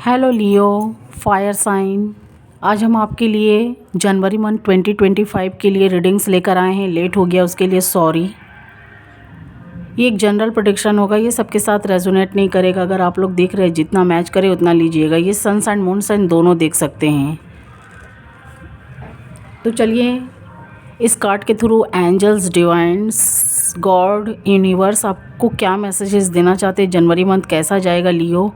Hello लियो, fire sign. आज हम आपके लिए जनवरी मंथ 2025 के लिए रीडिंग्स लेकर आए हैं। लेट हो गया उसके लिए सॉरी। ये एक जनरल प्रेडिक्शन होगा, ये सबके साथ रेजोनेट नहीं करेगा। अगर आप लोग देख रहे हैं जितना मैच करे उतना लीजिएगा। ये सन साइन मून साइन दोनों देख सकते हैं। तो चलिए इस कार्ड के through angels, divines, god, universe आपको क्या मैसेजेस देना चाहते हैं, जनवरी मंथ कैसा जाएगा लियो,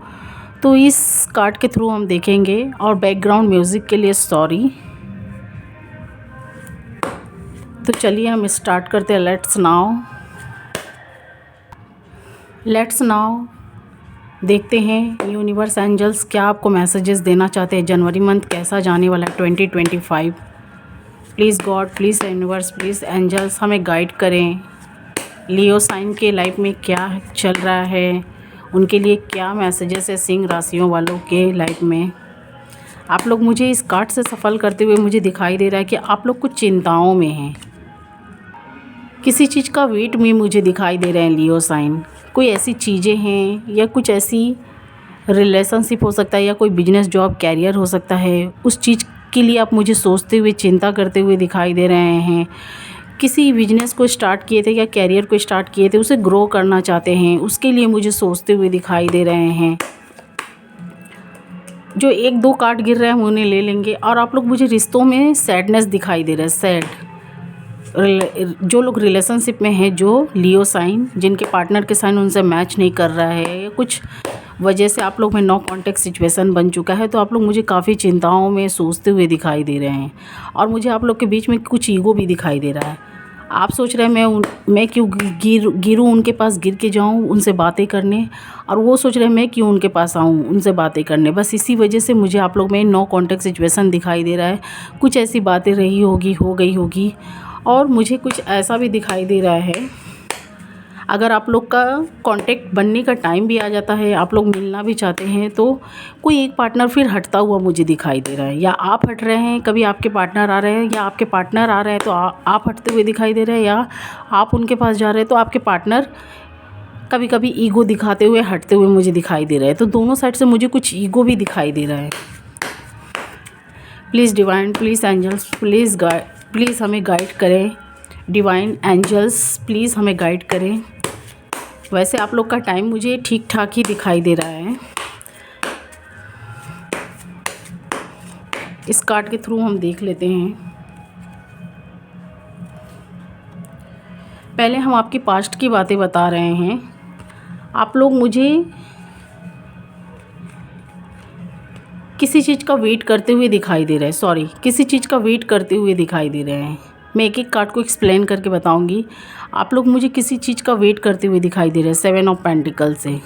तो इस कार्ड के थ्रू हम देखेंगे। और बैकग्राउंड म्यूज़िक के लिए सॉरी। तो चलिए हम स्टार्ट करते हैं। लेट्स नाउ देखते हैं यूनिवर्स, एंजल्स क्या आपको मैसेजेस देना चाहते हैं। जनवरी मंथ कैसा जाने वाला है 2025। Please god, please universe, please angels हमें गाइड करें। लियो साइन के लाइफ में क्या चल रहा है, उनके लिए क्या मैसेजेस है सिंह राशियों वालों के लाइफ में। आप लोग मुझे इस कार्ड से सफल करते हुए मुझे दिखाई दे रहा है कि आप लोग कुछ चिंताओं में हैं, किसी चीज़ का वेट में मुझे दिखाई दे रहे हैं लियो साइन। कोई ऐसी चीज़ें हैं या कुछ ऐसी रिलेशनशिप हो सकता है या कोई बिजनेस, जॉब, कैरियर हो सकता है। उस चीज़ के लिए आप मुझे सोचते हुए, चिंता करते हुए दिखाई दे रहे हैं। किसी बिजनेस को स्टार्ट किए थे या कैरियर को स्टार्ट किए थे, उसे ग्रो करना चाहते हैं, उसके लिए मुझे सोचते हुए दिखाई दे रहे हैं। जो एक दो कार्ड गिर रहे हैं हम उन्हें ले लेंगे। और आप लोग मुझे रिश्तों में सैडनेस दिखाई दे रहा है, सैड। जो लोग रिलेशनशिप में हैं, जो लियो साइन, जिनके पार्टनर के साइन उनसे मैच नहीं कर रहा है या कुछ वजह से आप लोग में नो कॉन्टेक्ट सिचुएशन बन चुका है, तो आप लोग मुझे काफ़ी चिंताओं में सोचते हुए दिखाई दे रहे हैं। और मुझे आप लोग के बीच में कुछ ईगो भी दिखाई दे रहा है। आप सोच रहे हैं मैं क्यों गिरूँ उनके पास, गिर के जाऊँ उनसे बातें करने, और वो सोच रहे हैं मैं क्यों उनके पास आऊँ उनसे बातें करने। बस इसी वजह से मुझे आप लोग में नो कॉन्टेक्ट सिचुएशन दिखाई दे रहा है। कुछ ऐसी बातें रही होगी, हो गई होगी। और मुझे कुछ ऐसा भी दिखाई दे रहा है, अगर आप लोग का कांटेक्ट बनने का टाइम भी आ जाता है, आप लोग मिलना भी चाहते हैं, तो कोई एक पार्टनर फिर हटता हुआ मुझे दिखाई दे रहा है। या आप हट रहे हैं, कभी आपके पार्टनर आ रहे हैं, या आपके पार्टनर आ रहे हैं तो आप हटते हुए दिखाई दे रहे हैं, या आप उनके पास जा रहे हैं तो आपके पार्टनर कभी कभी ईगो दिखाते हुए, हटते हुए मुझे दिखाई दे रहा है। तो दोनों साइड से मुझे कुछ ईगो भी दिखाई दे रहा है। Please divine, please angels, please हमें गाइड करें। डिवाइन एंजल्स प्लीज़ हमें गाइड करें। वैसे आप लोग का टाइम मुझे ठीक ठाक ही दिखाई दे रहा है। इस कार्ड के थ्रू हम देख लेते हैं। पहले हम आपकी पास्ट की बातें बता रहे हैं। आप लोग मुझे किसी चीज़ का वेट करते हुए दिखाई दे रहे हैं, किसी चीज़ का वेट करते हुए दिखाई दे रहे हैं। मैं एक एक कार्ड को एक्सप्लेन करके बताऊंगी। आप लोग मुझे किसी चीज़ का वेट करते हुए दिखाई दे रहे हैं 7 ऑफ पेंटिकल से।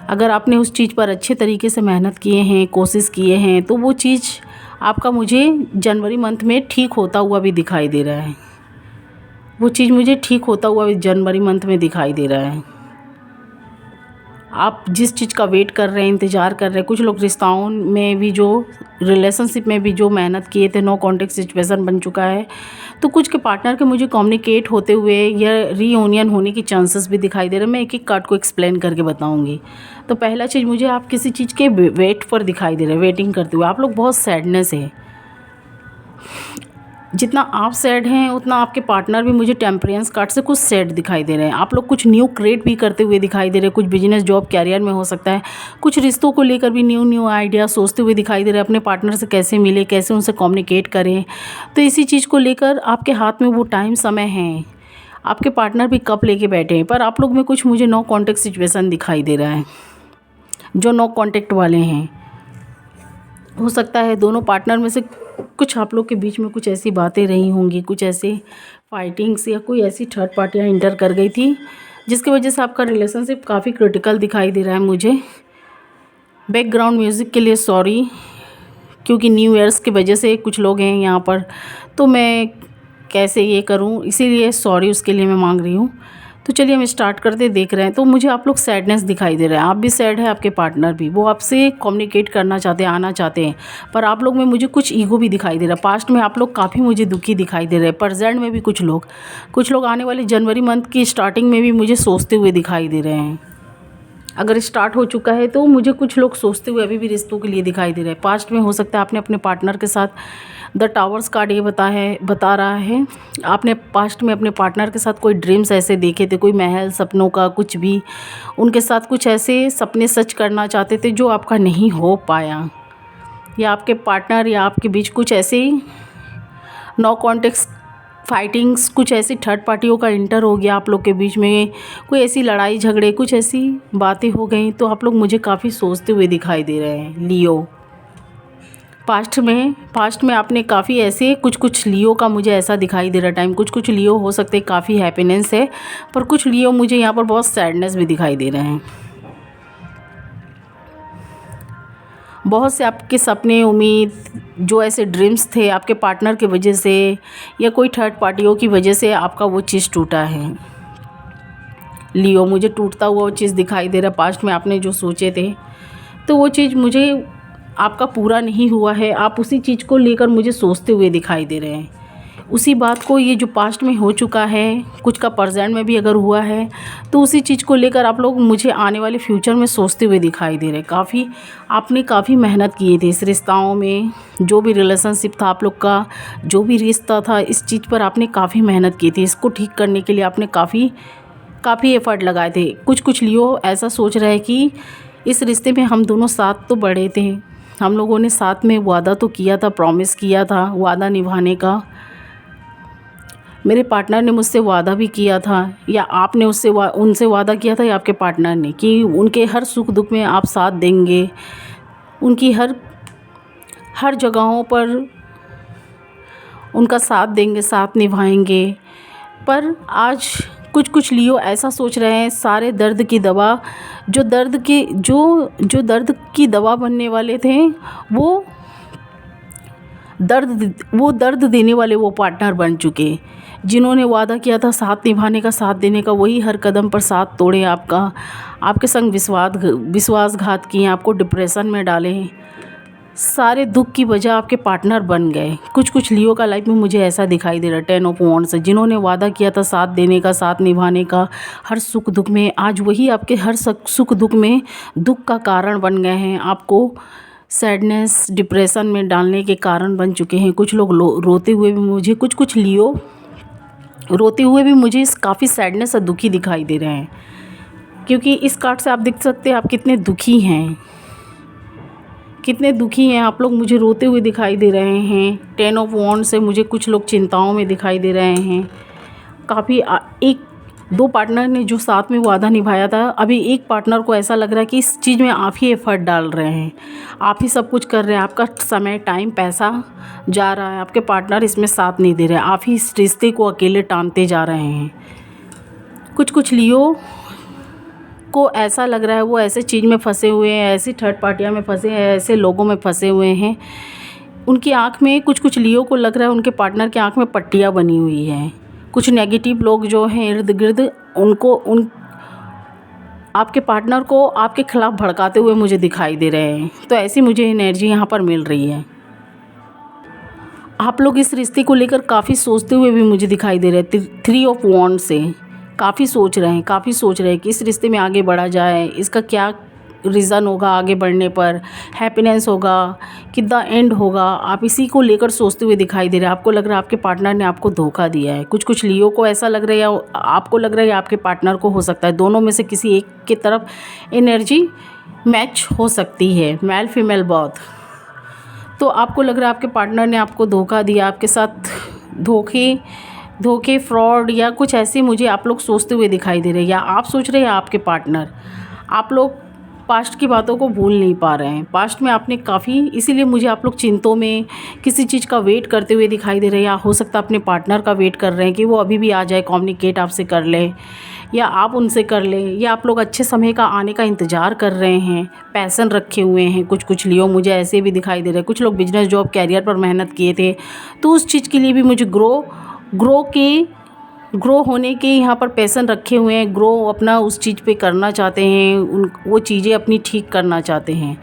अगर आपने उस चीज़ पर अच्छे तरीके से मेहनत किए हैं, कोशिश किए हैं, तो वो चीज़ आपका मुझे जनवरी मंथ में ठीक होता हुआ भी दिखाई दे रहा है। वो चीज़ मुझे ठीक होता हुआ भी जनवरी मंथ में दिखाई दे रहा है। आप जिस चीज़ का वेट कर रहे हैं, इंतज़ार कर रहे हैं, कुछ लोग रिश्ताओं में भी, जो रिलेशनशिप में भी जो मेहनत किए थे, नो कॉन्टेक्ट सिचुएशन बन चुका है, तो कुछ के पार्टनर के मुझे कम्युनिकेट होते हुए या रीयूनियन होने की चांसेस भी दिखाई दे रहे हैं। मैं एक एक कार्ड को एक्सप्लेन करके बताऊंगी। तो पहला चीज़, मुझे आप किसी चीज़ के वेट पर दिखाई दे रहे हैं, वेटिंग करते हुए। आप लोग बहुत सैडनेस है। जितना आप सैड हैं उतना आपके पार्टनर भी मुझे टेम्परेंस कार्ड से कुछ सैड दिखाई दे रहे हैं। आप लोग कुछ न्यू क्रिएट भी करते हुए दिखाई दे रहे हैं। कुछ बिजनेस, जॉब, कैरियर में हो सकता है। कुछ रिश्तों को लेकर भी न्यू आइडिया सोचते हुए दिखाई दे रहे हैं। अपने पार्टनर से कैसे मिले, कैसे उनसे कम्युनिकेट करें, तो इसी चीज़ को लेकर आपके हाथ में वो टाइम, समय है। आपके पार्टनर भी कप लेके बैठे हैं, पर आप लोग में कुछ मुझे नो कॉन्टेक्ट सिचुएशन दिखाई दे रहा है। जो नो कॉन्टेक्ट वाले हैं, हो सकता है दोनों पार्टनर में से कुछ आप लोग के बीच में कुछ ऐसी बातें रही होंगी, कुछ ऐसे फाइटिंग्स या कोई ऐसी थर्ड पार्टियाँ इंटर कर गई थी, जिसकी वजह से आपका रिलेशनशिप काफ़ी क्रिटिकल दिखाई दे रहा है मुझे। बैकग्राउंड म्यूज़िक के लिए सॉरी, क्योंकि न्यू ईयर्स की वजह से कुछ लोग हैं यहाँ पर, तो मैं कैसे ये करूँ, इसीलिए सॉरी उसके लिए मैं मांग रही हूँ। तो चलिए हम स्टार्ट करते देख रहे हैं। तो मुझे आप लोग सैडनेस दिखाई दे रहे हैं। आप भी सैड है, आपके पार्टनर भी, वो आपसे कम्युनिकेट करना चाहते हैं, आना चाहते हैं, पर आप लोग में मुझे कुछ ईगो भी दिखाई दे रहा है। पास्ट में आप लोग काफ़ी मुझे दुखी दिखाई दे रहे हैं। प्रेजेंट में भी कुछ लोग आने वाले जनवरी मंथ की स्टार्टिंग में भी मुझे सोचते हुए दिखाई दे रहे हैं। अगर स्टार्ट हो चुका है तो मुझे कुछ लोग सोचते हुए अभी भी रिश्तों के लिए दिखाई दे रहे हैं। पास्ट में हो सकता है आपने अपने पार्टनर के साथ, द टावर्स कार्ड ये बता रहा है, आपने पास्ट में अपने पार्टनर के साथ कोई ड्रीम्स ऐसे देखे थे, कोई महल सपनों का कुछ भी, उनके साथ कुछ ऐसे सपने सच करना चाहते थे जो आपका नहीं हो पाया, या आपके पार्टनर या आपके बीच कुछ ऐसे नो कॉन्टेक्स्ट फाइटिंग्स, कुछ ऐसी थर्ड पार्टियों का इंटर हो गया आप लोग के बीच में, कोई ऐसी लड़ाई झगड़े, कुछ ऐसी बातें हो गई, तो आप लोग मुझे काफ़ी सोचते हुए दिखाई दे रहे हैं लियो। पास्ट में आपने काफ़ी ऐसे कुछ लियो का मुझे ऐसा दिखाई दे रहा टाइम, कुछ लियो हो सकते हैं काफ़ी हैप्पीनेस है, पर कुछ लियो मुझे यहाँ पर बहुत सैडनेस भी दिखाई दे रहे हैं। बहुत से आपके सपने, उम्मीद, जो ऐसे ड्रीम्स थे आपके पार्टनर की वजह से या कोई थर्ड पार्टियों की वजह से आपका वो चीज़ टूटा है लियो। मुझे टूटता हुआ वो चीज़ दिखाई दे रहा है। पास्ट में आपने जो सोचे थे तो वो चीज़ मुझे आपका पूरा नहीं हुआ है, आप उसी चीज़ को लेकर मुझे सोचते हुए दिखाई दे रहे हैं। उसी बात को, ये जो पास्ट में हो चुका है, कुछ का प्रेजेंट में भी अगर हुआ है तो उसी चीज़ को लेकर आप लोग मुझे आने वाले फ्यूचर में सोचते हुए दिखाई दे रहे हैं। आपने काफ़ी मेहनत की थी इस रिश्ताओं में, जो भी रिलेशनशिप था आप लोग का, जो भी रिश्ता था, इस चीज़ पर आपने काफ़ी मेहनत की थी। इसको ठीक करने के लिए आपने काफ़ी एफ़र्ट लगाए थे। कुछ लियो ऐसा सोच रहे हैं कि इस रिश्ते में हम दोनों साथ तो बढ़े थे, हम लोगों ने साथ में वादा तो किया था, प्रॉमिस किया था वादा निभाने का। मेरे पार्टनर ने मुझसे वादा भी किया था, या आपने उनसे वादा किया था, या आपके पार्टनर ने, कि उनके हर सुख दुख में आप साथ देंगे, उनकी हर जगहों पर उनका साथ देंगे, साथ निभाएंगे। पर आज कुछ लियो ऐसा सोच रहे हैं, सारे दर्द की दवा, जो दर्द की दवा बनने वाले थे, वो दर्द देने वाले वो पार्टनर बन चुके, जिन्होंने वादा किया था साथ निभाने का, साथ देने का, वही हर कदम पर साथ तोड़े आपके संग विश्वासघात किए, आपको डिप्रेशन में डाले, सारे दुख की वजह आपके पार्टनर बन गए। कुछ लियो का लाइफ में मुझे ऐसा दिखाई दे रहा है 10 ऑफ वांड्स, जिन्होंने वादा किया था साथ देने का, साथ निभाने का, हर सुख दुख में, आज वही आपके हर सुख दुख में दुख का कारण बन गए हैं, आपको सैडनेस, डिप्रेशन में डालने के कारण बन चुके हैं। कुछ लोग रोते हुए भी मुझे, कुछ लियो रोते हुए भी मुझे काफ़ी सैडनेस और दुखी दिखाई दे रहे हैं, क्योंकि इस कार्ड से आप देख सकते हैं आप कितने दुखी हैं, आप लोग मुझे रोते हुए दिखाई दे रहे हैं। 10 ऑफ वांड्स से मुझे कुछ लोग चिंताओं में दिखाई दे रहे हैं। काफ़ी दो पार्टनर ने जो साथ में वादा निभाया था, अभी एक पार्टनर को ऐसा लग रहा है कि इस चीज़ में आप ही एफर्ट डाल रहे हैं, आप ही सब कुछ कर रहे हैं, आपका समय, टाइम, पैसा जा रहा है, आपके पार्टनर इसमें साथ नहीं दे रहे, आप ही इस रिश्ते को अकेले टानते जा रहे हैं। कुछ लियो को ऐसा लग रहा है वो ऐसे चीज़ में फंसे हुए हैं, ऐसी थर्ड पार्टियाँ में फंसे हैं, ऐसे लोगों में फंसे हुए हैं। उनकी आँख में, कुछ लियो को लग रहा है उनके पार्टनर की आँख में पट्टियाँ बनी हुई हैं। कुछ नेगेटिव लोग जो हैं इर्द गिर्द, आपके पार्टनर को आपके खिलाफ भड़काते हुए मुझे दिखाई दे रहे हैं। तो ऐसी मुझे एनर्जी यहाँ पर मिल रही है। आप लोग इस रिश्ते को लेकर काफ़ी सोचते हुए भी मुझे दिखाई दे रहे हैं। 3 ऑफ वांड्स से काफ़ी सोच रहे हैं कि इस रिश्ते में आगे बढ़ा जाए, इसका क्या रीज़न होगा आगे बढ़ने पर, हैप्पीनेस होगा, कितना एंड होगा, आप इसी को लेकर सोचते हुए दिखाई दे रहे हैं। आपको लग रहा है आपके पार्टनर ने आपको धोखा दिया है। कुछ लियो को ऐसा लग रहा है, या आपको लग रहा है या आपके पार्टनर को, हो सकता है दोनों में से किसी एक की तरफ एनर्जी मैच हो सकती है, मेल फीमेल बोथ। तो आपको लग रहा है आपके पार्टनर ने आपको धोखा दिया, आपके साथ धोखे, फ्रॉड या कुछ ऐसे मुझे आप लोग सोचते हुए दिखाई दे रहे हैं, या आप सोच रहे हैं या आपके पार्टनर। आप लोग पास्ट की बातों को भूल नहीं पा रहे हैं। पास्ट में आपने काफ़ी, इसीलिए मुझे आप लोग चिंतों में किसी चीज़ का वेट करते हुए दिखाई दे रहे हैं, या हो सकता है अपने पार्टनर का वेट कर रहे हैं कि वो अभी भी आ जाए, कम्युनिकेट आपसे कर ले, या आप उनसे कर लें, या आप लोग अच्छे समय का आने का इंतज़ार कर रहे हैं, पैसन रखे हुए हैं। कुछ लियो मुझे ऐसे भी दिखाई दे रहे हैं। कुछ लोग बिजनेस, जॉब, कैरियर पर मेहनत किए थे, तो उस चीज़ के लिए भी मुझे ग्रो होने के यहाँ पर पैसन रखे हुए हैं। ग्रो अपना उस चीज़ पे करना चाहते हैं, वो चीज़ें अपनी ठीक करना चाहते हैं।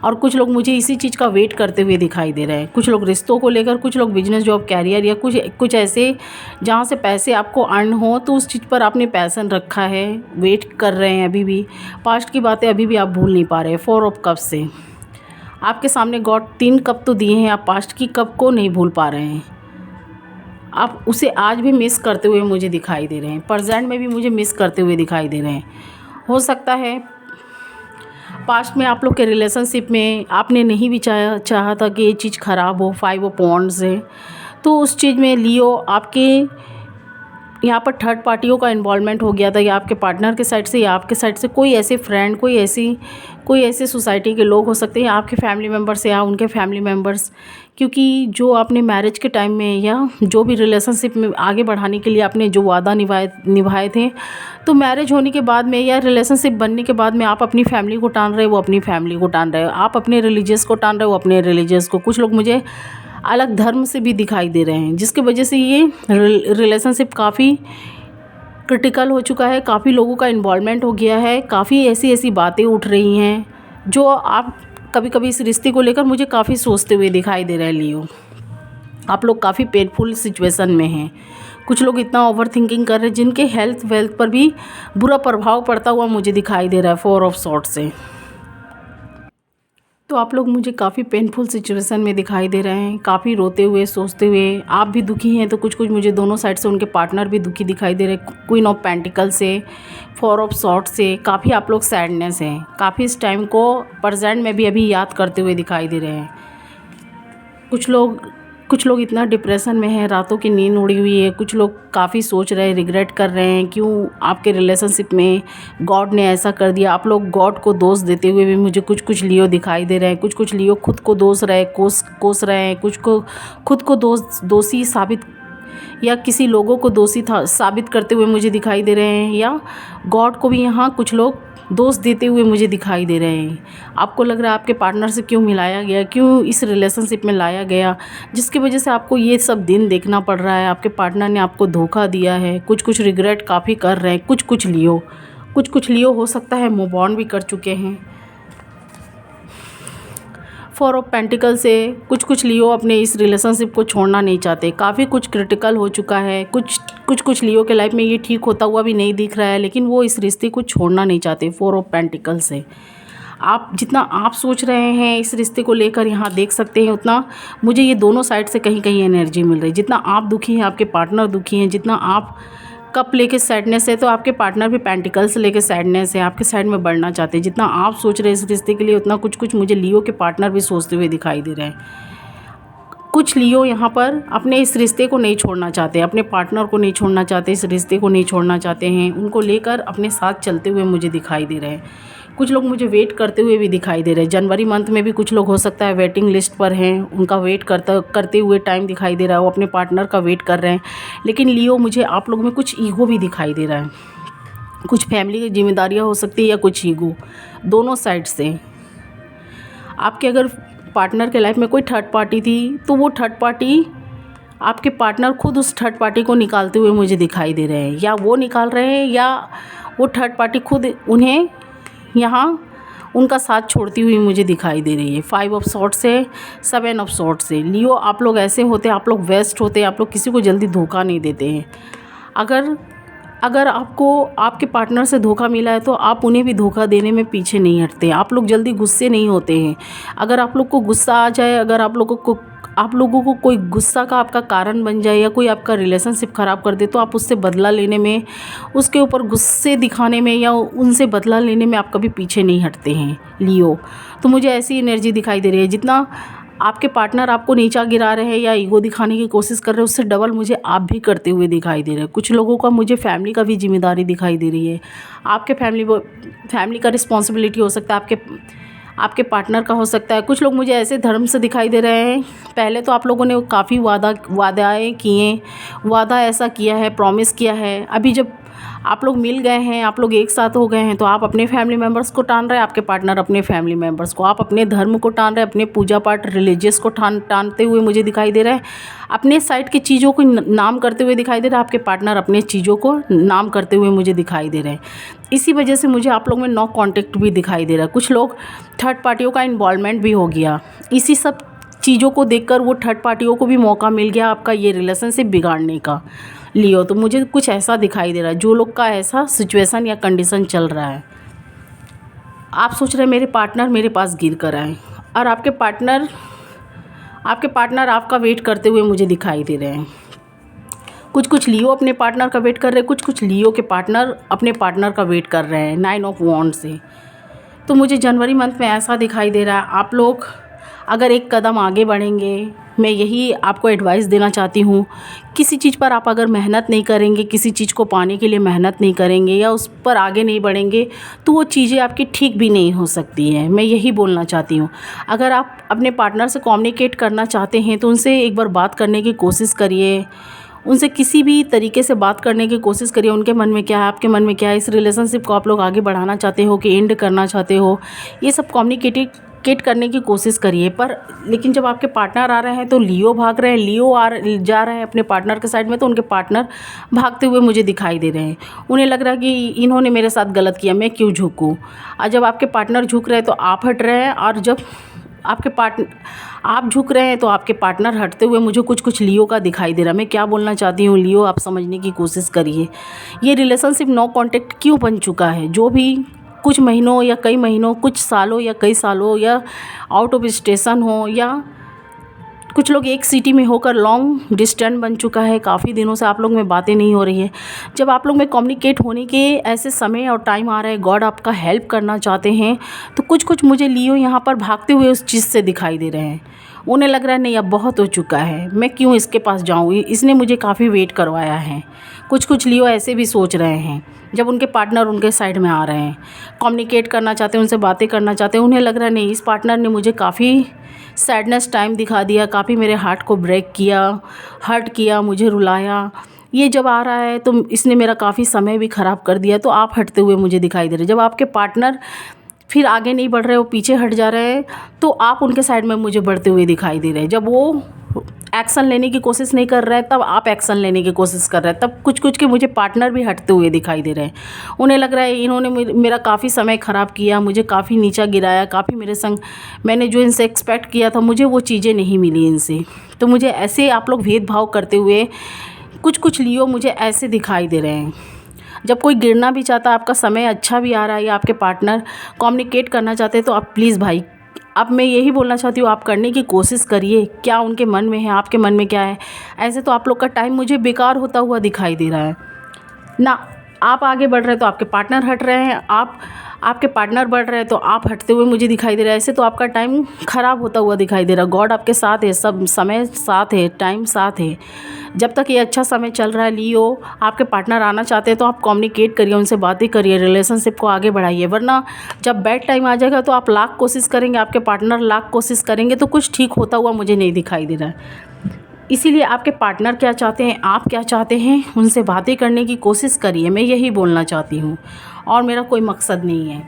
और कुछ लोग मुझे इसी चीज़ का वेट करते हुए दिखाई दे रहे हैं। कुछ लोग रिश्तों को लेकर, कुछ लोग बिजनेस जॉब कैरियर या कुछ ऐसे जहाँ से पैसे आपको अर्न हो, तो उस चीज़ पर आपने पैसन रखा है, वेट कर रहे हैं अभी भी। पास्ट की बातें अभी भी आप भूल नहीं पा रहे हैं। 4 ऑफ कप से आपके सामने गॉड 3 कप तो दिए हैं, आप पास्ट की कप को नहीं भूल पा रहे हैं। आप उसे आज भी मिस करते हुए मुझे दिखाई दे रहे हैं, प्रेजेंट में भी मुझे मिस करते हुए दिखाई दे रहे हैं। हो सकता है पास्ट में आप लोग के रिलेशनशिप में आपने नहीं भी चाहा था कि ये चीज़ ख़राब हो। 5 ऑफ वॉन्ड्स है, तो उस चीज़ में लियो आपके यहाँ पर थर्ड पार्टियों का इन्वॉल्वमेंट हो गया था, या आपके पार्टनर के साइड से या आपके साइड से कोई ऐसे फ्रेंड, कोई ऐसे सोसाइटी के लोग हो सकते हैं, आपके फैमिली मेम्बर्स या उनके फैमिली मेम्बर्स। क्योंकि जो आपने मैरिज के टाइम में या जो भी रिलेशनशिप में आगे बढ़ाने के लिए आपने जो वादा निभाए थे, तो मैरिज होने के बाद में या रिलेशनशिप बनने के बाद में आप अपनी फैमिली को टान रहे हो, वो अपनी फैमिली को टान रहे हो, आप अपने रिलीजियस को टान रहे हो, अपने रिलीजियस को। कुछ लोग मुझे अलग धर्म से भी दिखाई दे रहे हैं, जिसकी वजह से ये रिलेशनशिप काफ़ी क्रिटिकल हो चुका है, काफ़ी लोगों का इन्वॉल्वमेंट हो गया है, काफ़ी ऐसी बातें उठ रही हैं जो आप कभी कभी इस रिश्ते को लेकर मुझे काफ़ी सोचते हुए दिखाई दे रहे हैं। लियो, आप लोग काफ़ी पेनफुल सिचुएशन में हैं। कुछ लोग इतना ओवर थिंकिंग कर रहे हैं जिनके हेल्थ वेल्थ पर भी बुरा प्रभाव पड़ता हुआ मुझे दिखाई दे रहा है 4 ऑफ सॉर्ड्स से। तो आप लोग मुझे काफ़ी पेनफुल सिचुएशन में दिखाई दे रहे हैं, काफ़ी रोते हुए, सोचते हुए। आप भी दुखी हैं, तो कुछ मुझे दोनों साइड से उनके पार्टनर भी दुखी दिखाई दे रहे हैं। क्वीन ऑफ पेंटिकल से, 4 ऑफ सॉर्ड्स से काफ़ी आप लोग सैडनेस हैं, काफ़ी इस टाइम को प्रेजेंट में भी अभी याद करते हुए दिखाई दे रहे हैं। कुछ लोग इतना डिप्रेशन में हैं, रातों की नींद उड़ी हुई है। कुछ लोग काफ़ी सोच रहे हैं, रिग्रेट कर रहे हैं, क्यों आपके रिलेशनशिप में गॉड ने ऐसा कर दिया। आप लोग गॉड को दोष देते हुए भी मुझे कुछ लियो दिखाई दे रहे हैं। कुछ लियो खुद को कोस रहे हैं, कुछ को खुद को दोषी साबित या किसी लोगों को दोषी साबित करते हुए मुझे दिखाई दे रहे हैं, या गॉड को भी यहाँ कुछ लोग दोष देते हुए मुझे दिखाई दे रहे हैं। आपको लग रहा है आपके पार्टनर से क्यों मिलाया गया, क्यों इस रिलेशनशिप में लाया गया, जिसकी वजह से आपको ये सब दिन देखना पड़ रहा है। आपके पार्टनर ने आपको धोखा दिया है। कुछ रिग्रेट काफ़ी कर रहे हैं। कुछ लियो हो सकता है मूव ऑन भी कर चुके हैं। 4 ऑफ पेंटिकल से कुछ लियो अपने इस रिलेशनशिप को छोड़ना नहीं चाहते। काफ़ी कुछ क्रिटिकल हो चुका है। कुछ लियो के लाइफ में ये ठीक होता हुआ भी नहीं दिख रहा है, लेकिन वो इस रिश्ते को छोड़ना नहीं चाहते। 4 ऑफ पेंटिकल से आप जितना आप सोच रहे हैं इस रिश्ते को लेकर, यहाँ देख सकते हैं, उतना मुझे ये दोनों साइड से कहीं एनर्जी मिल रही है। जितना आप दुखी हैं, आपके पार्टनर दुखी हैं। जितना आप कप लेके सैडनेस है, तो आपके पार्टनर भी पेंटिकल्स लेके सैडनेस है, आपके साइड में बढ़ना चाहते हैं। जितना आप सोच रहे हैं इस रिश्ते के लिए, उतना कुछ मुझे लियो के पार्टनर भी सोचते हुए दिखाई दे रहे हैं। कुछ लियो यहाँ पर अपने इस रिश्ते को नहीं छोड़ना चाहते, अपने पार्टनर को नहीं छोड़ना चाहते, इस रिश्ते को नहीं छोड़ना चाहते हैं। उनको लेकर अपने साथ चलते हुए मुझे दिखाई दे रहे हैं। कुछ लोग मुझे वेट करते हुए भी दिखाई दे रहे हैं। जनवरी मंथ में भी कुछ लोग हो सकता है वेटिंग लिस्ट पर हैं, उनका वेट करते हुए टाइम दिखाई दे रहा है। वो अपने पार्टनर का वेट कर रहे हैं। लेकिन लियो, मुझे आप लोगों में कुछ ईगो भी दिखाई दे रहा है। कुछ फैमिली की जिम्मेदारियाँ हो सकती है या कुछ ईगो, दोनों साइड से। आपके अगर पार्टनर के लाइफ में कोई थर्ड पार्टी थी, तो वो थर्ड पार्टी, आपके पार्टनर खुद उस थर्ड पार्टी को निकालते हुए मुझे दिखाई दे रहे हैं, या वो निकाल रहे हैं, या वो थर्ड पार्टी खुद उन्हें यहाँ उनका साथ छोड़ती हुई मुझे दिखाई दे रही है। 5 ऑफ सॉर्ड्स से, 7 ऑफ सॉर्ड्स से। लियो, आप लोग ऐसे होते, आप लोग वेस्ट होते, आप लोग किसी को जल्दी धोखा नहीं देते हैं। अगर आपको आपके पार्टनर से धोखा मिला है, तो आप उन्हें भी धोखा देने में पीछे नहीं हटते। आप लोग जल्दी गुस्से नहीं होते हैं। अगर आप लोग को गुस्सा आ जाए, अगर आप लोगों को कोई गुस्सा का आपका कारण बन जाए, या कोई आपका रिलेशनशिप ख़राब कर दे, तो आप उससे बदला लेने में, उसके ऊपर गुस्से दिखाने में, या उनसे बदला लेने में आप कभी पीछे नहीं हटते हैं लियो। तो मुझे ऐसी एनर्जी दिखाई दे रही है। जितना आपके पार्टनर आपको नीचा गिरा रहे हैं या ईगो दिखाने की कोशिश कर रहे हैं, उससे डबल मुझे आप भी करते हुए दिखाई दे रहे हैं। कुछ लोगों का मुझे फैमिली का भी जिम्मेदारी दिखाई दे रही है। आपके फैमिली का रिस्पॉन्सिबिलिटी हो सकता है, आपके पार्टनर का हो सकता है। कुछ लोग मुझे ऐसे धर्म से दिखाई दे रहे हैं। पहले तो आप लोगों ने काफ़ी वादाएँ किए, वादा ऐसा किया है, प्रॉमिस किया है। अभी जब आप लोग मिल गए हैं, आप लोग एक साथ हो गए हैं, तो आप अपने फैमिली मेम्बर्स को टान रहे हैं, आपके पार्टनर अपने फैमिली मेम्बर्स को। आप अपने धर्म को टान रहे हैं, अपने पूजा पाठ रिलीजियस को टानते हुए मुझे दिखाई दे रहा है। अपने साइड की चीज़ों को नाम करते हुए दिखाई दे रहा है, आपके पार्टनर अपने चीज़ों को नाम करते हुए मुझे दिखाई दे रहे हैं। इसी वजह से मुझे आप लोग में नो कांटेक्ट भी दिखाई दे रहा है। कुछ लोग थर्ड पार्टियों का इन्वॉल्वमेंट भी हो गया। इसी सब चीज़ों को देखकर वो थर्ड पार्टियों को भी मौका मिल गया आपका ये रिलेशनशिप बिगाड़ने का लियो। तो मुझे कुछ ऐसा दिखाई दे रहा है, जो लोग का ऐसा सिचुएशन या कंडीशन चल रहा है। आप सोच रहे हैं मेरे पार्टनर मेरे पास गिर कर आए, और आपके पार्टनर आपका वेट करते हुए मुझे दिखाई दे रहे हैं। कुछ लियो अपने पार्टनर का वेट कर रहे हैं, कुछ लियो के पार्टनर अपने पार्टनर का वेट कर रहे हैं 9 ऑफ वॉन्ड्स से। तो मुझे जनवरी मंथ में ऐसा दिखाई दे रहा है, आप लोग अगर एक कदम आगे बढ़ेंगे, मैं यही आपको एडवाइस देना चाहती हूँ। किसी चीज़ पर आप अगर मेहनत नहीं करेंगे, किसी चीज़ को पाने के लिए मेहनत नहीं करेंगे या उस पर आगे नहीं बढ़ेंगे, तो वो चीज़ें आपकी ठीक भी नहीं हो सकती हैं। मैं यही बोलना चाहती हूँ। अगर आप अपने पार्टनर से कम्युनिकेट करना चाहते हैं तो उनसे एक बार बात करने की कोशिश करिए। उनसे किसी भी तरीके से बात करने की कोशिश करिए। उनके मन में क्या है, आपके मन में क्या है, इस रिलेशनशिप को आप लोग आगे बढ़ाना चाहते हो कि एंड करना चाहते हो, ये सब कम्युनिकेट करने की कोशिश करिए। पर लेकिन जब आपके पार्टनर आ रहे हैं तो लियो भाग रहे हैं, लियो जा रहे हैं अपने पार्टनर के साइड में, तो उनके पार्टनर भागते हुए मुझे दिखाई दे रहे हैं। उन्हें लग रहा है कि इन्होंने मेरे साथ गलत किया, मैं क्यों झुकूँ। और जब आपके पार्टनर झुक रहे हैं तो आप हट रहे हैं, और जब आप झुक रहे हैं तो आपके पार्टनर हटते हुए मुझे कुछ लियो का दिखाई दे रहा है। मैं क्या बोलना चाहती हूँ लियो, आप समझने की कोशिश करिए। ये रिलेशनशिप नो कांटेक्ट क्यों बन चुका है। जो भी कुछ महीनों या कई महीनों, कुछ सालों या कई सालों, या आउट ऑफ स्टेशन हो, या कुछ लोग एक सिटी में होकर लॉन्ग डिस्टेंस बन चुका है। काफ़ी दिनों से आप लोग में बातें नहीं हो रही है। जब आप लोग में कम्युनिकेट होने के ऐसे समय और टाइम आ रहा है, गॉड आपका हेल्प करना चाहते हैं, तो कुछ मुझे लियो यहाँ पर भागते हुए उस चीज़ से दिखाई दे रहे हैं। उन्हें लग रहा है नहीं अब बहुत हो चुका है, मैं क्यों इसके पास जाऊँ, इसने मुझे काफ़ी वेट करवाया है। कुछ लियो ऐसे भी सोच रहे हैं जब उनके पार्टनर उनके साइड में आ रहे हैं, कम्युनिकेट करना चाहते हैं, उनसे बातें करना चाहते हैं। उन्हें लग रहा है नहीं, इस पार्टनर ने मुझे काफ़ी सैडनेस टाइम दिखा दिया, काफ़ी मेरे हार्ट को ब्रेक किया, हर्ट किया, मुझे रुलाया। ये जब आ रहा है तो इसने मेरा काफ़ी समय भी ख़राब कर दिया। तो आप हटते हुए मुझे दिखाई दे रहे हैं। जब आपके पार्टनर फिर आगे नहीं बढ़ रहे, वो पीछे हट जा रहे हैं, तो आप उनके साइड में मुझे बढ़ते हुए दिखाई दे रहे हैं। जब वो एक्शन लेने की कोशिश नहीं कर रहे हैं तब आप एक्शन लेने की कोशिश कर रहे हैं। तब कुछ के मुझे पार्टनर भी हटते हुए दिखाई दे रहे हैं। उन्हें लग रहा है इन्होंने मेरा काफ़ी समय ख़राब किया, मुझे काफ़ी नीचा गिराया, काफ़ी मेरे संग मैंने जो इनसे एक्सपेक्ट किया था मुझे वो चीज़ें नहीं मिली इनसे। तो मुझे ऐसे आप लोग भेदभाव करते हुए कुछ लियो मुझे ऐसे दिखाई दे रहे हैं। जब कोई गिरना भी चाहता है, आपका समय अच्छा भी आ रहा है, या आपके पार्टनर कम्युनिकेट करना चाहते हैं, तो आप प्लीज़ भाई, अब मैं यही बोलना चाहती हूँ आप करने की कोशिश करिए। क्या उनके मन में है, आपके मन में क्या है। ऐसे तो आप लोग का टाइम मुझे बेकार होता हुआ दिखाई दे रहा है ना। आप आगे बढ़ रहे हैं तो आपके पार्टनर हट रहे हैं, आपके पार्टनर बढ़ रहे हैं तो आप हटते हुए मुझे दिखाई दे रहा है। ऐसे तो आपका टाइम ख़राब होता हुआ दिखाई दे रहा है। गॉड आपके साथ है, सब समय साथ है, टाइम साथ है। जब तक ये अच्छा समय चल रहा है लियो, आपके पार्टनर आना चाहते हैं तो आप कम्युनिकेट करिए, उनसे बातें करिए, रिलेशनशिप को आगे बढ़ाइए। वरना जब बैड टाइम आ जाएगा तो आप लाख कोशिश करेंगे, आपके पार्टनर लाख कोशिश करेंगे, तो कुछ ठीक होता हुआ मुझे नहीं दिखाई दे रहा है। इसीलिए आपके पार्टनर क्या चाहते हैं, आप क्या चाहते हैं, उनसे बातें करने की कोशिश करिए। मैं यही बोलना चाहती हूँ, और मेरा कोई मकसद नहीं है।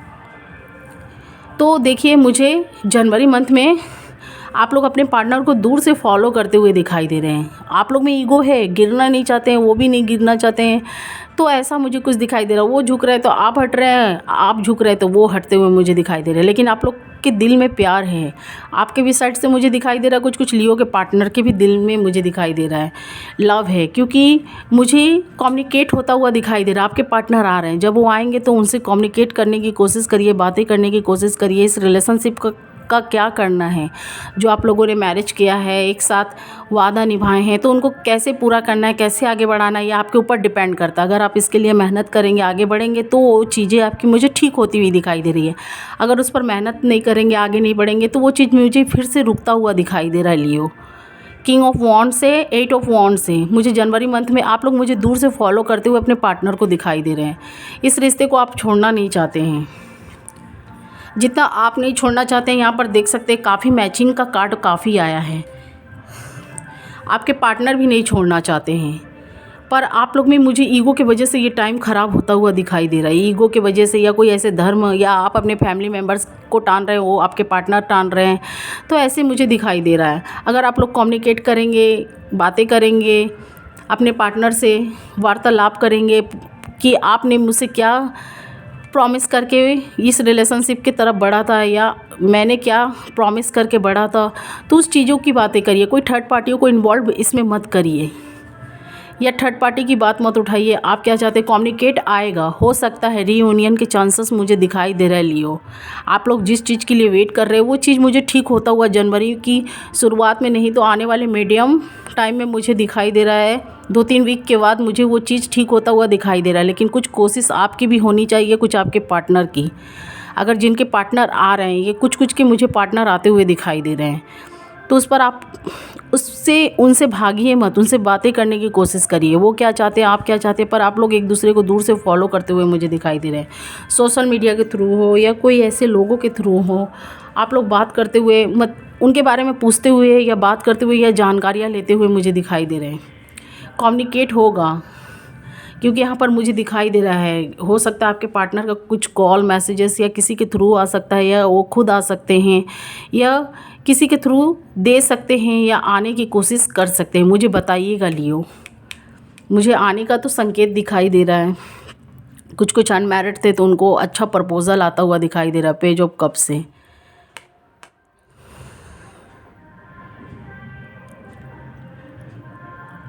तो देखिए, मुझे जनवरी मंथ में आप लोग अपने पार्टनर को दूर से फॉलो करते हुए दिखाई दे रहे हैं। आप लोग में ईगो है, गिरना नहीं चाहते हैं, वो भी नहीं गिरना चाहते हैं। तो ऐसा मुझे कुछ दिखाई दे रहा है। वो झुक रहे हैं तो आप हट रहे हैं, आप झुक रहे हैं तो वो हटते हुए मुझे दिखाई दे रहे हैं। लेकिन आप लोग के दिल में प्यार है, आपके भी साइड से मुझे दिखाई दे रहा है। कुछ लियो के पार्टनर के भी दिल में मुझे दिखाई दे रहा है लव है, क्योंकि मुझे कम्युनिकेट होता हुआ दिखाई दे रहा है। आपके पार्टनर आ रहे हैं, जब वो आएंगे तो उनसे कम्युनिकेट करने की कोशिश करिए, बातें करने की कोशिश करिए। इस रिलेशनशिप का क्या करना है, जो आप लोगों ने मैरिज किया है, एक साथ वादा निभाए हैं, तो उनको कैसे पूरा करना है, कैसे आगे बढ़ाना है, ये आपके ऊपर डिपेंड करता है। अगर आप इसके लिए मेहनत करेंगे, आगे बढ़ेंगे, तो वो चीज़ें आपकी मुझे ठीक होती हुई दिखाई दे रही है। अगर उस पर मेहनत नहीं करेंगे, आगे नहीं बढ़ेंगे, तो वो चीज़ मुझे फिर से रुकता हुआ दिखाई दे रहा है लियो। किंग ऑफ वॉन्ड से 8 ऑफ वॉन्ड से मुझे जनवरी मंथ में आप लोग मुझे दूर से फॉलो करते हुए अपने पार्टनर को दिखाई दे रहे हैं। इस रिश्ते को आप छोड़ना नहीं चाहते हैं। जितना आप नहीं छोड़ना चाहते हैं, यहाँ पर देख सकते हैं काफ़ी मैचिंग का कार्ड काफ़ी आया है। आपके पार्टनर भी नहीं छोड़ना चाहते हैं, पर आप लोग में मुझे ईगो की वजह से ये टाइम ख़राब होता हुआ दिखाई दे रहा है। ईगो की वजह से, या कोई ऐसे धर्म, या आप अपने फैमिली मेम्बर्स को टान रहे हो, आपके पार्टनर टान रहे हैं, तो ऐसे मुझे दिखाई दे रहा है। अगर आप लोग कम्युनिकेट करेंगे, बातें करेंगे, अपने पार्टनर से वार्तालाप करेंगे कि आपने मुझसे क्या प्रॉमिस करके इस रिलेशनशिप की तरफ बढ़ा था, या मैंने क्या प्रॉमिस करके बढ़ा था, तो उस चीज़ों की बातें करिए। कोई थर्ड पार्टियों को इन्वॉल्व इसमें मत करिए, या थर्ड पार्टी की बात मत उठाइए। आप क्या चाहते हैं, कम्युनिकेट आएगा, हो सकता है रीयूनियन के चांसेस मुझे दिखाई दे रहा है लियो। आप लोग जिस चीज़ के लिए वेट कर रहे हो वो चीज़ मुझे ठीक होता हुआ जनवरी की शुरुआत में, नहीं तो आने वाले मीडियम टाइम में मुझे दिखाई दे रहा है। 2-3 वीक के बाद मुझे वो चीज़ ठीक होता हुआ दिखाई दे रहा है। लेकिन कुछ कोशिश आपकी भी होनी चाहिए, कुछ आपके पार्टनर की। अगर जिनके पार्टनर आ रहे हैं, ये कुछ के मुझे पार्टनर आते हुए दिखाई दे रहे हैं, तो उस पर आप उनसे भागिए मत, उनसे बातें करने की कोशिश करिए। वो क्या चाहते हैं, आप क्या चाहते हैं, पर आप लोग एक दूसरे को दूर से फॉलो करते हुए मुझे दिखाई दे रहे हैं। सोशल मीडिया के थ्रू हो या कोई ऐसे लोगों के थ्रू हो, आप लोग बात करते हुए मत, उनके बारे में पूछते हुए या बात करते हुए या जानकारियाँ लेते हुए मुझे दिखाई दे रहे हैं। कम्युनिकेट होगा, क्योंकि यहाँ पर मुझे दिखाई दे रहा है, हो सकता है आपके पार्टनर का कुछ कॉल मैसेजेस या किसी के थ्रू आ सकता है, या वो खुद आ सकते हैं, या किसी के थ्रू दे सकते हैं, या आने की कोशिश कर सकते हैं। मुझे बताइएगा लियो, मुझे आने का तो संकेत दिखाई दे रहा है। कुछ अनमैरिड थे तो उनको अच्छा प्रपोजल आता हुआ दिखाई दे रहा है पेज ऑफ कप से।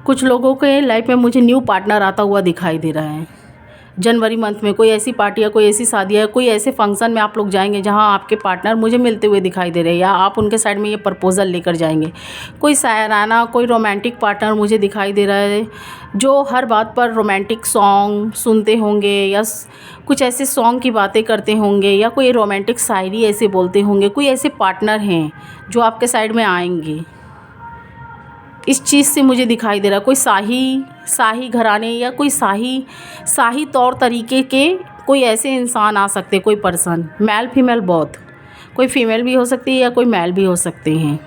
कुछ लोगों के लाइफ में मुझे न्यू पार्टनर आता हुआ दिखाई दे रहा है जनवरी मंथ में। कोई ऐसी पार्टी या कोई ऐसी शादी या कोई ऐसे फंक्शन में आप लोग जाएंगे जहां आपके पार्टनर मुझे मिलते हुए दिखाई दे रहे हैं, या आप उनके साइड में ये प्रपोजल लेकर जाएंगे। कोई शायराना, कोई रोमांटिक पार्टनर मुझे दिखाई दे रहा है, जो हर बात पर रोमांटिक सॉन्ग सुनते होंगे, या कुछ ऐसे सॉन्ग की बातें करते होंगे, या कोई रोमांटिक शायरी ऐसे बोलते होंगे। कोई ऐसे पार्टनर हैं जो आपके साइड में आएंगे, इस चीज़ से मुझे दिखाई दे रहा है। कोई शाही घराने या कोई शाही तौर तरीके के कोई ऐसे इंसान आ सकते हैं, कोई पर्सन, मेल फीमेल बोथ, कोई फीमेल भी हो सकती है या कोई मेल भी हो सकते हैं,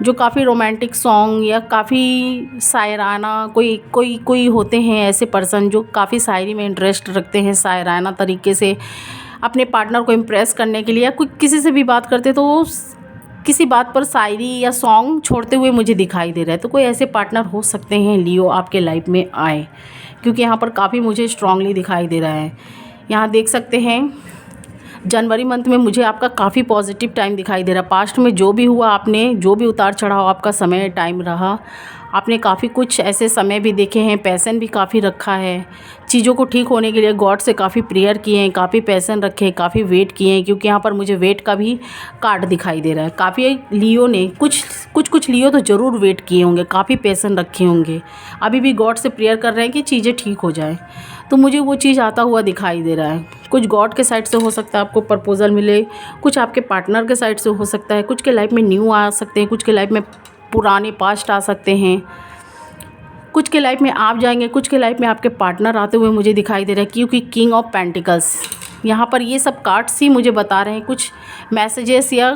जो काफ़ी रोमांटिक सॉन्ग या काफ़ी शायराना कोई होते हैं ऐसे पर्सन जो काफ़ी शायरी में इंटरेस्ट रखते हैं, शायराना तरीके से अपने पार्टनर को इम्प्रेस करने के लिए, या कोई किसी से भी बात करते तो वो किसी बात पर शायरी या सॉन्ग छोड़ते हुए मुझे दिखाई दे रहा है। तो कोई ऐसे पार्टनर हो सकते हैं लियो आपके लाइफ में आए, क्योंकि यहाँ पर काफ़ी मुझे स्ट्रांगली दिखाई दे रहा है। यहाँ देख सकते हैं जनवरी मंथ में मुझे आपका काफ़ी पॉजिटिव टाइम दिखाई दे रहा है। पास्ट में जो भी हुआ, आपने जो भी उतार चढ़ाव आपका समय टाइम रहा, आपने काफ़ी कुछ ऐसे समय भी देखे हैं, पैसन भी काफ़ी रखा है। चीज़ों को ठीक होने के लिए गॉड से काफ़ी प्रेयर किए हैं, काफ़ी पैसन रखे हैं, काफ़ी वेट किए हैं, क्योंकि यहाँ पर मुझे वेट का भी कार्ड दिखाई दे रहा है। काफ़ी लियो ने कुछ लियो तो ज़रूर वेट किए होंगे, काफ़ी पैसन रखे होंगे, अभी भी गॉड से प्रेयर कर रहे हैं कि चीज़ें ठीक हो जाए। तो मुझे वो चीज़ आता हुआ दिखाई दे रहा है। कुछ गॉड के साइड से हो सकता है आपको प्रपोजल मिले, कुछ आपके पार्टनर के साइड से हो सकता है, कुछ के लाइफ में न्यू आ सकते हैं, कुछ के लाइफ में पुराने पास्ट आ सकते हैं, कुछ के लाइफ में आप जाएंगे, कुछ के लाइफ में आपके पार्टनर आते हुए मुझे दिखाई दे रहा है, क्योंकि किंग ऑफ पेंटिकल्स यहाँ पर ये सब कार्ड्स ही मुझे बता रहे हैं कुछ मैसेजेस, या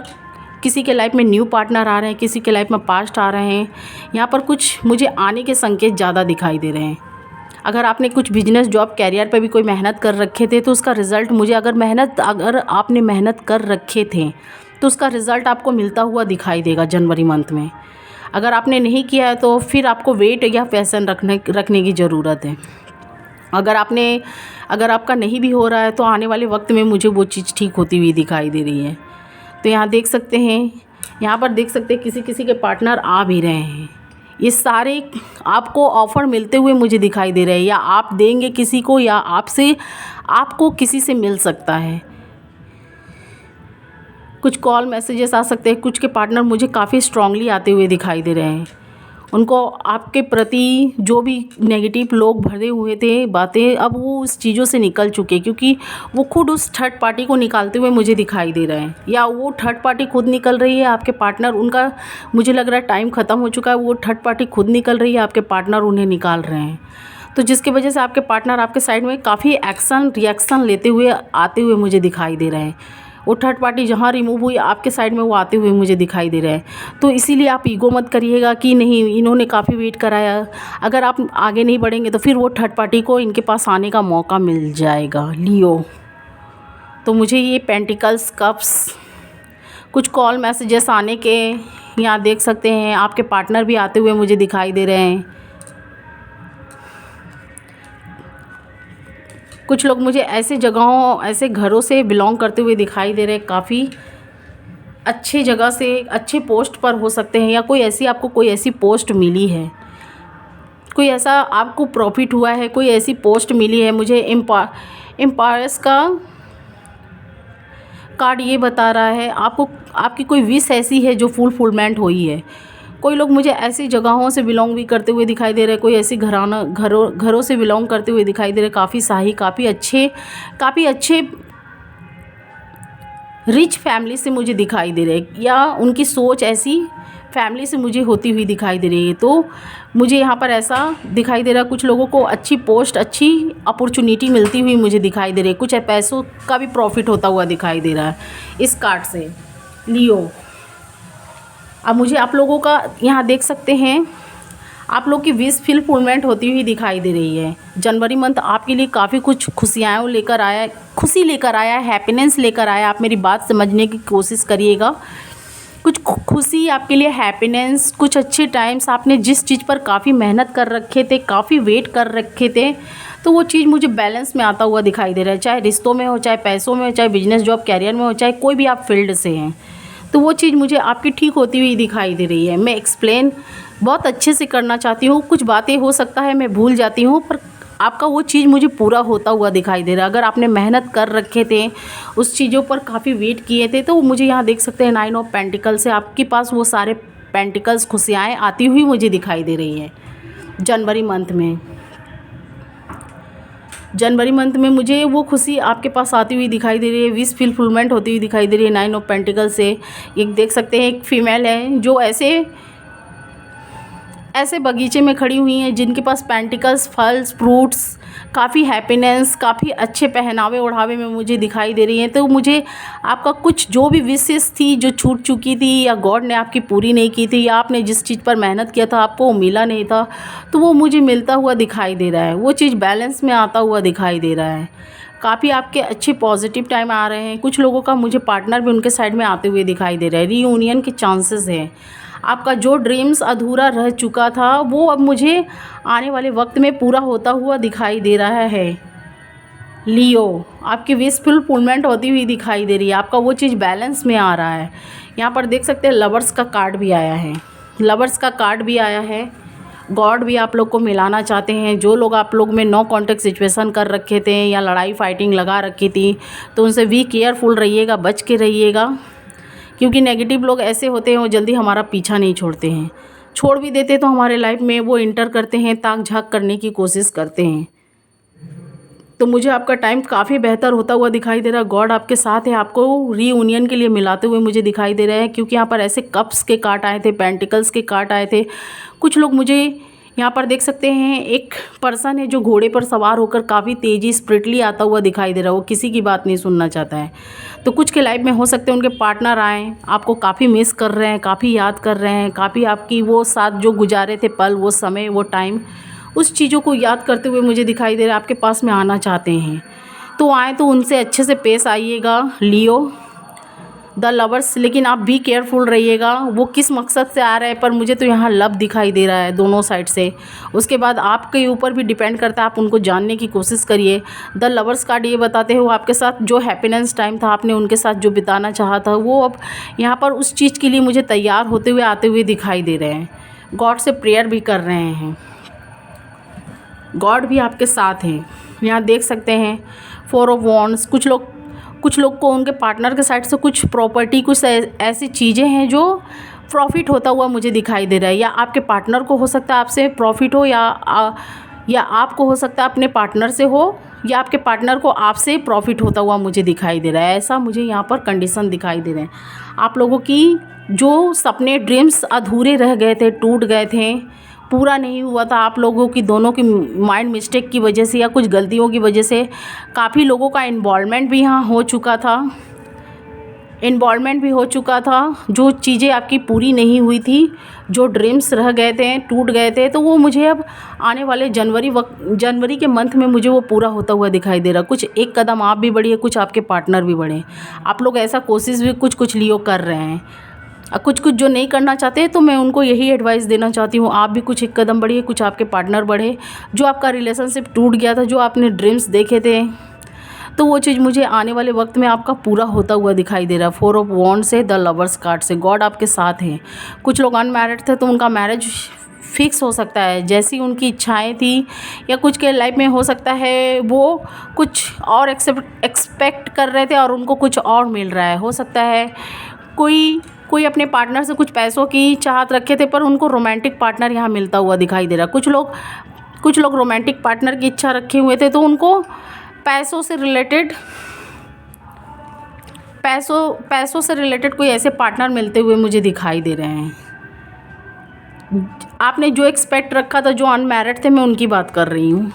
किसी के लाइफ में न्यू पार्टनर आ रहे हैं, किसी के लाइफ में पास्ट आ रहे हैं। यहाँ पर कुछ मुझे आने के संकेत ज़्यादा दिखाई दे रहे हैं। अगर आपने कुछ बिजनेस, जॉब, कैरियर पे भी कोई मेहनत कर रखे थे तो उसका रिज़ल्ट मुझे, अगर आपने मेहनत कर रखे थे तो उसका रिज़ल्ट आपको मिलता हुआ दिखाई देगा जनवरी मंथ में। अगर आपने नहीं किया है तो फिर आपको वेट या पैसन रखने की ज़रूरत है। अगर आपका नहीं भी हो रहा है तो आने वाले वक्त में मुझे वो चीज़ ठीक होती हुई दिखाई दे रही है। तो यहाँ देख सकते हैं, यहाँ पर देख सकते हैं किसी के पार्टनर आ भी रहे हैं। ये सारे आपको ऑफ़र मिलते हुए मुझे दिखाई दे रहे हैं, या आप देंगे किसी को, या आपको किसी से मिल सकता है। कुछ कॉल मैसेजेस आ सकते हैं। कुछ के पार्टनर मुझे काफ़ी स्ट्रांगली आते हुए दिखाई दे रहे हैं। उनको आपके प्रति जो भी नेगेटिव लोग भरे हुए थे बातें, अब वो उस चीज़ों से निकल चुके, क्योंकि वो खुद उस थर्ड पार्टी को निकालते हुए मुझे दिखाई दे रहे हैं, या वो थर्ड पार्टी खुद निकल रही है। आपके पार्टनर, उनका मुझे लग रहा है टाइम ख़त्म हो चुका है, वो थर्ड पार्टी खुद निकल रही है, आपके पार्टनर उन्हें निकाल रहे हैं। तो जिसकी वजह से आपके पार्टनर आपके साइड में काफ़ी रिएक्शन लेते हुए आते हुए मुझे दिखाई दे रहे हैं। वो थर्ड पार्टी जहाँ रिमूव हुई आपके साइड में वो आते हुए मुझे दिखाई दे रहा है। तो इसीलिए आप ईगो मत करिएगा कि नहीं, इन्होंने काफ़ी वेट कराया, अगर आप आगे नहीं बढ़ेंगे तो फिर वो थर्ड पार्टी को इनके पास आने का मौका मिल जाएगा लियो। तो मुझे ये पेंटिकल्स, कप्स, कुछ कॉल मैसेजेस आने के यहाँ देख सकते हैं। आपके पार्टनर भी आते हुए मुझे दिखाई दे रहे हैं। कुछ लोग मुझे ऐसे जगहों, ऐसे घरों से बिलोंग करते हुए दिखाई दे रहे हैं, काफ़ी अच्छी जगह से, अच्छे पोस्ट पर हो सकते हैं, या कोई ऐसी आपको कोई ऐसी पोस्ट मिली है, कोई ऐसा आपको प्रॉफिट हुआ है, कोई ऐसी पोस्ट मिली है। मुझे एम्पायर्स का कार्ड ये बता रहा है आपको, आपकी कोई विश ऐसी है जो फुलफिलमेंट हुई है। कोई लोग मुझे ऐसी जगहों से बिलोंग भी करते हुए दिखाई दे रहे हैं, कोई ऐसी घरों से बिलोंग करते हुए दिखाई दे रहे हैं, काफ़ी शाही, काफ़ी अच्छे रिच फैमिली से मुझे दिखाई दे रहे हैं, या उनकी सोच ऐसी फैमिली से मुझे होती हुई दिखाई दे रही है। तो मुझे यहाँ पर ऐसा दिखाई दे रहा है, कुछ लोगों को अच्छी पोस्ट, अच्छी अपॉर्चुनिटी मिलती हुई मुझे दिखाई दे रही है, कुछ पैसों का भी प्रॉफिट होता हुआ दिखाई दे रहा है इस कार्ड से, लियो। अब मुझे आप लोगों का यहाँ देख सकते हैं, आप लोग की विश फुलफिलमेंट होती हुई दिखाई दे रही है। जनवरी मंथ आपके लिए काफ़ी कुछ खुशियाँ लेकर आया है, खुशी लेकर आया है, हैप्पीनेस लेकर आया है। आप मेरी बात समझने की कोशिश करिएगा। कुछ खुशी आपके लिए, हैप्पीनेस, कुछ अच्छे टाइम्स, आपने जिस चीज़ पर काफ़ी मेहनत कर रखे थे, काफ़ी वेट कर रखे थे, तो वो चीज़ मुझे बैलेंस में आता हुआ दिखाई दे रहा है। चाहे रिश्तों में हो, चाहे पैसों में हो, चाहे बिजनेस जॉब कैरियर में हो, चाहे कोई भी आप फील्ड से हैं, तो वो चीज़ मुझे आपकी ठीक होती हुई दिखाई दे रही है। मैं एक्सप्लेन बहुत अच्छे से करना चाहती हूँ, कुछ बातें हो सकता है मैं भूल जाती हूँ, पर आपका वो चीज़ मुझे पूरा होता हुआ दिखाई दे रहा है। अगर आपने मेहनत कर रखे थे, उस चीज़ों पर काफ़ी वेट किए थे, तो मुझे यहाँ देख सकते हैं 9 ऑफ पेंटिकल्स से आपके पास वो सारे पेंटिकल्स, खुशियाँ आती हुई मुझे दिखाई दे रही है। जनवरी मंथ में मुझे वो खुशी आपके पास आती हुई दिखाई दे रही है, विश फुलफिलमेंट होती हुई दिखाई दे रही है 9 ऑफ पेंटिकल्स से। एक देख सकते हैं, एक फीमेल है जो ऐसे बगीचे में खड़ी हुई हैं, जिनके पास पेंटिकल्स, फल्स, फ्रूट्स, काफ़ी हैप्पीनेस, काफ़ी अच्छे पहनावे ओढ़ावे में मुझे दिखाई दे रही हैं। तो मुझे आपका कुछ जो भी विशेस थी जो छूट चुकी थी, या गॉड ने आपकी पूरी नहीं की थी, या आपने जिस चीज़ पर मेहनत किया था आपको वो मिला नहीं था, तो वो मुझे मिलता हुआ दिखाई दे रहा है। वो चीज़ बैलेंस में आता हुआ दिखाई दे रहा है। काफ़ी आपके अच्छे पॉजिटिव टाइम आ रहे हैं। कुछ लोगों का मुझे पार्टनर भी उनके साइड में आते हुए दिखाई दे रहा है। रीयूनियन के चांसेस हैं। आपका जो ड्रीम्स अधूरा रह चुका था, वो अब मुझे आने वाले वक्त में पूरा होता हुआ दिखाई दे रहा है। लियो, आपकी विश फुलफिलमेंट होती हुई दिखाई दे रही है। आपका वो चीज़ बैलेंस में आ रहा है। यहाँ पर देख सकते हैं लवर्स का कार्ड भी आया है। गॉड भी आप लोग को मिलाना चाहते हैं। जो लोग आप लोग में नो कॉन्टेक्ट सिचुएशन कर रखे थे, या लड़ाई फाइटिंग लगा रखी थी, तो उनसे भी केयरफुल रहिएगा, बच के रहिएगा, क्योंकि नेगेटिव लोग ऐसे होते हैं, वो जल्दी हमारा पीछा नहीं छोड़ते हैं। छोड़ भी देते तो हमारे लाइफ में वो इंटर करते हैं, ताक झाक करने की कोशिश करते हैं। तो मुझे आपका टाइम काफ़ी बेहतर होता हुआ दिखाई दे रहा है। गॉड आपके साथ है, आपको रीयूनियन के लिए मिलाते हुए मुझे दिखाई दे रहे हैं, क्योंकि यहाँ पर ऐसे कप्स के कार्ड आए थे, पेंटिकल्स के कार्ड आए थे। कुछ लोग मुझे यहाँ पर देख सकते हैं, एक पर्सन है जो घोड़े पर सवार होकर काफ़ी तेज़ी स्प्रिटली आता हुआ दिखाई दे रहा है। वो किसी की बात नहीं सुनना चाहता है। तो कुछ के लाइफ में हो सकते हैं उनके पार्टनर आएँ, आपको काफ़ी मिस कर रहे हैं, काफ़ी याद कर रहे हैं, काफ़ी आपकी वो साथ जो गुजारे थे पल, वो समय, वो टाइम, उस चीज़ों को याद करते हुए मुझे दिखाई दे रहा है, आपके पास में आना चाहते हैं। तो आए तो उनसे अच्छे से पेश आइएगा, लियो द लवर्स। लेकिन आप भी केयरफुल रहिएगा, वो किस मकसद से आ रहे हैं, पर मुझे तो यहाँ लव दिखाई दे रहा है दोनों साइड से। उसके बाद आपके ऊपर भी डिपेंड करता है, आप उनको जानने की कोशिश करिए। द लवर्स कार्ड ये बताते हैं, वो आपके साथ जो हैप्पीनेस टाइम था, आपने उनके साथ जो बिताना चाहा था, वो अब यहाँ पर उस चीज़ के लिए मुझे तैयार होते हुए आते हुए दिखाई दे रहे हैं। गॉड से प्रेयर भी कर रहे हैं, गॉड भी आपके साथ हैं। यहाँ देख सकते हैं 4 ऑफ वॉन्ड्स। कुछ लोग को उनके पार्टनर के साइड से कुछ प्रॉपर्टी, कुछ ऐसी चीज़ें हैं जो प्रॉफिट होता हुआ मुझे दिखाई दे रहा है। या आपके पार्टनर को हो सकता है आपसे प्रॉफिट हो, या आपको हो सकता है अपने पार्टनर से हो, या आपके पार्टनर को आपसे प्रॉफिट होता हुआ मुझे दिखाई दे रहा है। ऐसा मुझे यहाँ पर कंडीशन दिखाई दे रहे हैं। आप लोगों की जो सपने, ड्रीम्स अधूरे रह गए थे, टूट गए थे, पूरा नहीं हुआ था, आप लोगों की दोनों की माइंड मिस्टेक की वजह से या कुछ गलतियों की वजह से काफ़ी लोगों का इन्वॉल्वमेंट भी यहाँ हो चुका था। जो चीज़ें आपकी पूरी नहीं हुई थी, जो ड्रीम्स रह गए थे, टूट गए थे, तो वो मुझे अब आने वाले जनवरी के मंथ में मुझे वो पूरा होता हुआ दिखाई दे रहा। कुछ एक कदम आप भी बढ़िए, कुछ आपके पार्टनर भी बढ़े। आप लोग ऐसा कोशिश भी कुछ लियो कर रहे हैं। कुछ कुछ जो नहीं करना चाहते, तो मैं उनको यही एडवाइस देना चाहती हूँ, आप भी कुछ एक कदम बढ़िए, कुछ आपके पार्टनर बढ़े। जो आपका रिलेशनशिप टूट गया था, जो आपने ड्रीम्स देखे थे, तो वो चीज़ मुझे आने वाले वक्त में आपका पूरा होता हुआ दिखाई दे रहा है। 4 ऑफ वॉन्ड से, द लवर्स कार्ड से, गॉड आपके साथ हैं। कुछ लोग अनमैरिड थे तो उनका मैरिज फिक्स हो सकता है, जैसी उनकी इच्छाएं थी, या कुछ के लाइफ में हो सकता है वो कुछ और एक्सपेक्ट कर रहे थे और उनको कुछ और मिल रहा है। हो सकता है कोई कोई अपने पार्टनर से कुछ पैसों की चाहत रखे थे, पर उनको रोमांटिक पार्टनर यहाँ मिलता हुआ दिखाई दे रहा है। कुछ लोग रोमांटिक पार्टनर की इच्छा रखे हुए थे, तो उनको पैसों से रिलेटेड कोई ऐसे पार्टनर मिलते हुए मुझे दिखाई दे रहे हैं। आपने जो एक्सपेक्ट रखा था, जो अनमैरिड थे, मैं उनकी बात कर रही हूँ।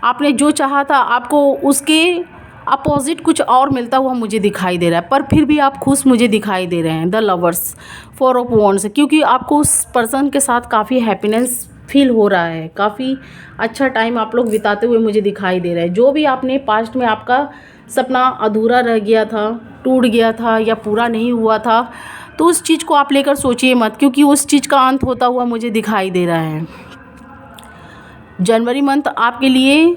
आपने जो चाहा था, आपको उसके अपोजिट कुछ और मिलता हुआ मुझे दिखाई दे रहा है, पर फिर भी आप खुश मुझे दिखाई दे रहे हैं। द लवर्स, 4 ऑफ वॉन्ड्स, क्योंकि आपको उस पर्सन के साथ काफ़ी हैप्पीनेस फील हो रहा है, काफ़ी अच्छा टाइम आप लोग बिताते हुए मुझे दिखाई दे रहा है। जो भी आपने पास्ट में आपका सपना अधूरा रह गया था, टूट गया था या पूरा नहीं हुआ था, तो उस चीज़ को आप लेकर सोचिए मत, क्योंकि उस चीज़ का अंत होता हुआ मुझे दिखाई दे रहा है। जनवरी मंथ आपके लिए,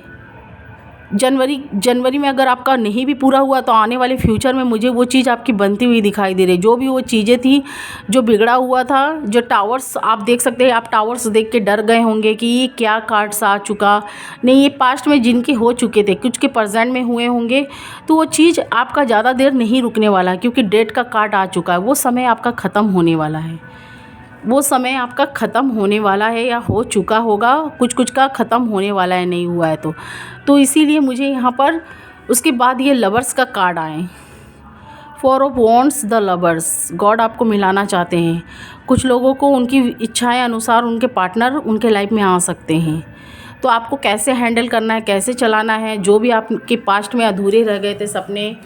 जनवरी में अगर आपका नहीं भी पूरा हुआ, तो आने वाले फ्यूचर में मुझे वो चीज़ आपकी बनती हुई दिखाई दे रही है। जो भी वो चीज़ें थी, जो बिगड़ा हुआ था, जो टावर्स आप देख सकते हैं, आप टावर्स देख के डर गए होंगे कि ये क्या कार्ड्स आ चुका। नहीं, ये पास्ट में जिनके हो चुके थे, कुछ के प्रेजेंट में हुए होंगे, तो वो चीज़ आपका ज़्यादा देर नहीं रुकने वाला है, क्योंकि डेट का कार्ड आ चुका है। वो समय आपका ख़त्म होने वाला है, वो समय आपका ख़त्म होने वाला है, या हो चुका होगा, कुछ का ख़त्म होने वाला है, नहीं हुआ है तो इसीलिए मुझे यहाँ पर उसके बाद ये लवर्स का कार्ड आए। 4 of wands, the lovers, God आपको मिलाना चाहते हैं। कुछ लोगों को उनकी इच्छाएं अनुसार उनके पार्टनर उनके लाइफ में आ सकते हैं, तो आपको कैसे हैंडल करना है, कैसे चलाना है। जो भी आपके पास्ट में अधूरे रह गए थे सपने,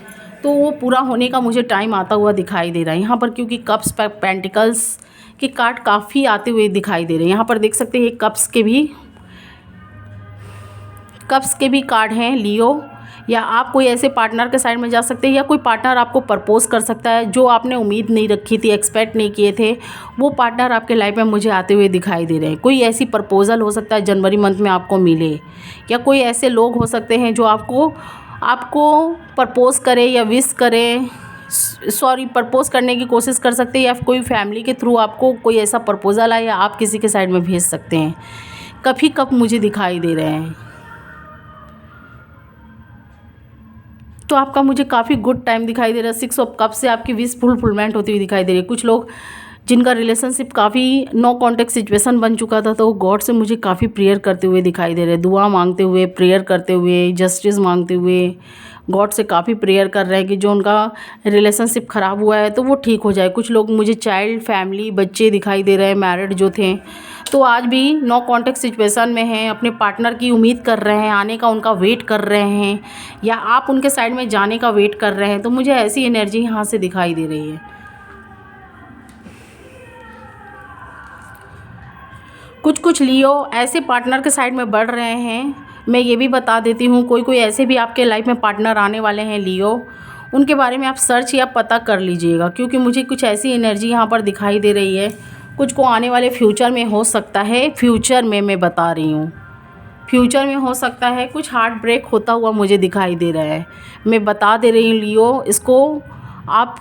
तो वो पूरा होने का मुझे टाइम आता हुआ दिखाई दे रहा है यहाँ पर, क्योंकि कप्स, पेंटिकल्स के कार्ड काफ़ी आते हुए दिखाई दे रहे हैं। यहाँ पर देख सकते हैं ये कप्स के भी कार्ड हैं, लियो। या आप कोई ऐसे पार्टनर के साइड में जा सकते हैं, या कोई पार्टनर आपको प्रपोज कर सकता है, जो आपने उम्मीद नहीं रखी थी, एक्सपेक्ट नहीं किए थे, वो पार्टनर आपके लाइफ में मुझे आते हुए दिखाई दे रहे हैं। कोई ऐसी प्रपोजल हो सकता है जनवरी मंथ में आपको मिले, या कोई ऐसे लोग हो सकते हैं जो आपको प्रपोज करे या विश करे, प्रपोज करने की कोशिश कर सकते हैं, या कोई फैमिली के थ्रू आपको कोई ऐसा प्रपोजल आए, या आप किसी के साइड में भेज सकते हैं। कप मुझे दिखाई दे रहे हैं, तो आपका मुझे काफ़ी गुड टाइम दिखाई दे रहा है। 6 ऑफ कप से आपकी विश फुलफिलमेंट होती हुई दिखाई दे रही है। कुछ लोग जिनका रिलेशनशिप काफ़ी नो कॉन्टेक्ट सिचुएशन बन चुका था, तो वो गॉड से मुझे काफ़ी प्रेयर करते हुए दिखाई दे रहे हैं, दुआ मांगते हुए, प्रेयर करते हुए, जस्टिस मांगते हुए गॉड से काफ़ी प्रेयर कर रहे हैं कि जो उनका रिलेशनशिप ख़राब हुआ है तो वो ठीक हो जाए। कुछ लोग मुझे चाइल्ड, फैमिली, बच्चे दिखाई दे रहे हैं, मैरिड जो थे, तो आज भी नो कॉन्टेक्ट सिचुएशन में हैं, अपने पार्टनर की उम्मीद कर रहे हैं, आने का उनका वेट कर रहे हैं, या आप उनके साइड में जाने का वेट कर रहे हैं। तो मुझे ऐसी एनर्जी यहाँ से दिखाई दे रही है। कुछ लियो ऐसे पार्टनर के साइड में बढ़ रहे हैं। मैं ये भी बता देती हूँ, कोई ऐसे भी आपके लाइफ में पार्टनर आने वाले हैं लियो, उनके बारे में आप सर्च या पता कर लीजिएगा, क्योंकि मुझे कुछ ऐसी एनर्जी यहाँ पर दिखाई दे रही है। कुछ को आने वाले फ्यूचर में हो सकता है, फ्यूचर में मैं बता रही हूँ, फ्यूचर में हो सकता है कुछ हार्ट ब्रेक होता हुआ मुझे दिखाई दे रहा है। मैं बता दे रही हूँ लियो, इसको आप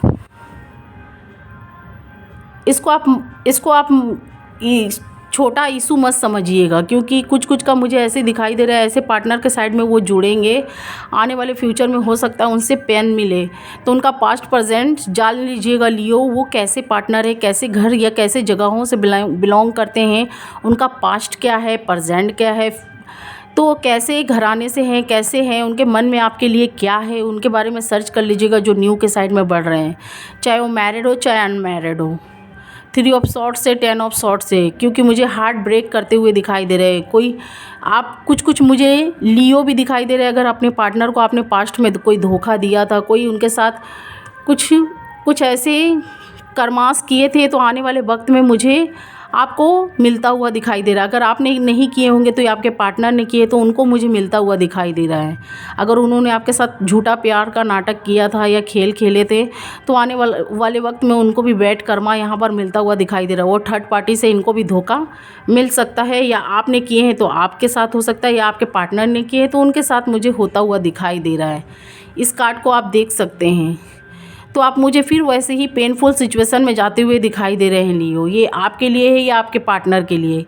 छोटा इशू मत समझिएगा, क्योंकि कुछ का मुझे ऐसे दिखाई दे रहा है, ऐसे पार्टनर के साइड में वो जुड़ेंगे, आने वाले फ्यूचर में हो सकता है उनसे पेन मिले, तो उनका पास्ट प्रेजेंट जान लीजिएगा लियो, वो कैसे पार्टनर है, कैसे घर या कैसे जगहों से बिलोंग करते हैं, उनका पास्ट क्या है, प्रेजेंट क्या है, तो कैसे घराने से हैं, कैसे हैं, उनके मन में आपके लिए क्या है, उनके बारे में सर्च कर लीजिएगा जो न्यू के साइड में बढ़ रहे हैं, चाहे वो मैरिड हो चाहे अनमैरिड हो। 3 ऑफ सॉर्ट्स से 10 ऑफ सॉर्ट्स से, क्योंकि मुझे हार्ट ब्रेक करते हुए दिखाई दे रहे हैं। कोई आप कुछ मुझे लियो भी दिखाई दे रहे हैं, अगर अपने पार्टनर को आपने पास्ट में कोई धोखा दिया था, कोई उनके साथ कुछ ऐसे कर्मास किए थे, तो आने वाले वक्त में मुझे आपको मिलता हुआ दिखाई दे रहा है। अगर आपने नहीं किए होंगे तो ये आपके पार्टनर ने किए, तो उनको मुझे मिलता हुआ दिखाई दे रहा है। अगर उन्होंने आपके साथ झूठा प्यार का नाटक किया था या खेल खेले थे, तो आने वाले वक्त में उनको भी बैड कर्मा यहाँ पर मिलता हुआ दिखाई दे रहा है। वो थर्ड पार्टी से इनको भी धोखा मिल सकता है, या आपने किए हैं तो आपके साथ हो सकता है, या आपके पार्टनर ने किए हैं तो उनके साथ मुझे होता हुआ दिखाई दे रहा है। इस कार्ड को आप देख सकते हैं। तो आप मुझे फिर वैसे ही पेनफुल सिचुएशन में जाते हुए दिखाई दे रहे हैं लियो। ये आपके लिए है या आपके पार्टनर के लिए?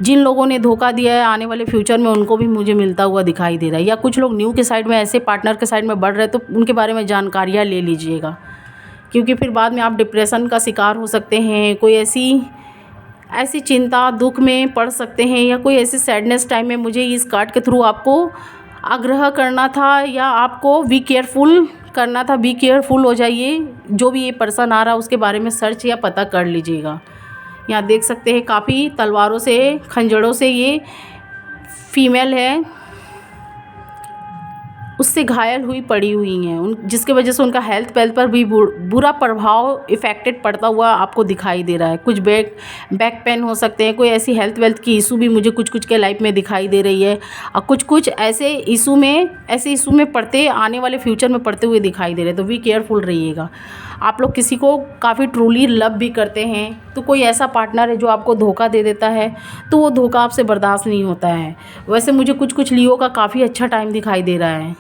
जिन लोगों ने धोखा दिया है आने वाले फ्यूचर में उनको भी मुझे मिलता हुआ दिखाई दे रहा है। या कुछ लोग न्यू के साइड में ऐसे पार्टनर के साइड में बढ़ रहे हैं, तो उनके बारे में जानकारियाँ ले लीजिएगा, क्योंकि फिर बाद में आप डिप्रेशन का शिकार हो सकते हैं। कोई ऐसी चिंता दुख में पड़ सकते हैं, या कोई ऐसी सैडनेस टाइम में मुझे इस कार्ड के थ्रू आपको आग्रह करना था, या आपको बी केयरफुल करना था। बी केयरफुल हो जाइए। जो भी ये पर्सन आ रहा है उसके बारे में सर्च या पता कर लीजिएगा। यहाँ देख सकते हैं काफ़ी तलवारों से, खंजरों से ये फीमेल है, उससे घायल हुई पड़ी हुई हैं, जिसके वजह से उनका हेल्थ वेल्थ पर भी बुरा प्रभाव इफ़ेक्टेड पड़ता हुआ आपको दिखाई दे रहा है। कुछ बैक पेन हो सकते हैं, कोई ऐसी हेल्थ वेल्थ की इशू भी मुझे कुछ के लाइफ में दिखाई दे रही है, और कुछ ऐसे इशू में पड़ते आने वाले फ्यूचर में पड़ते हुए दिखाई दे रहे हैं। तो बी केयरफुल रहिएगा। आप लोग किसी को काफ़ी ट्रूली लव भी करते हैं, तो कोई ऐसा पार्टनर है जो आपको धोखा दे देता है, तो वो धोखा आपसे बर्दाश्त नहीं होता है। वैसे मुझे कुछ लियो का काफ़ी अच्छा टाइम दिखाई दे रहा है।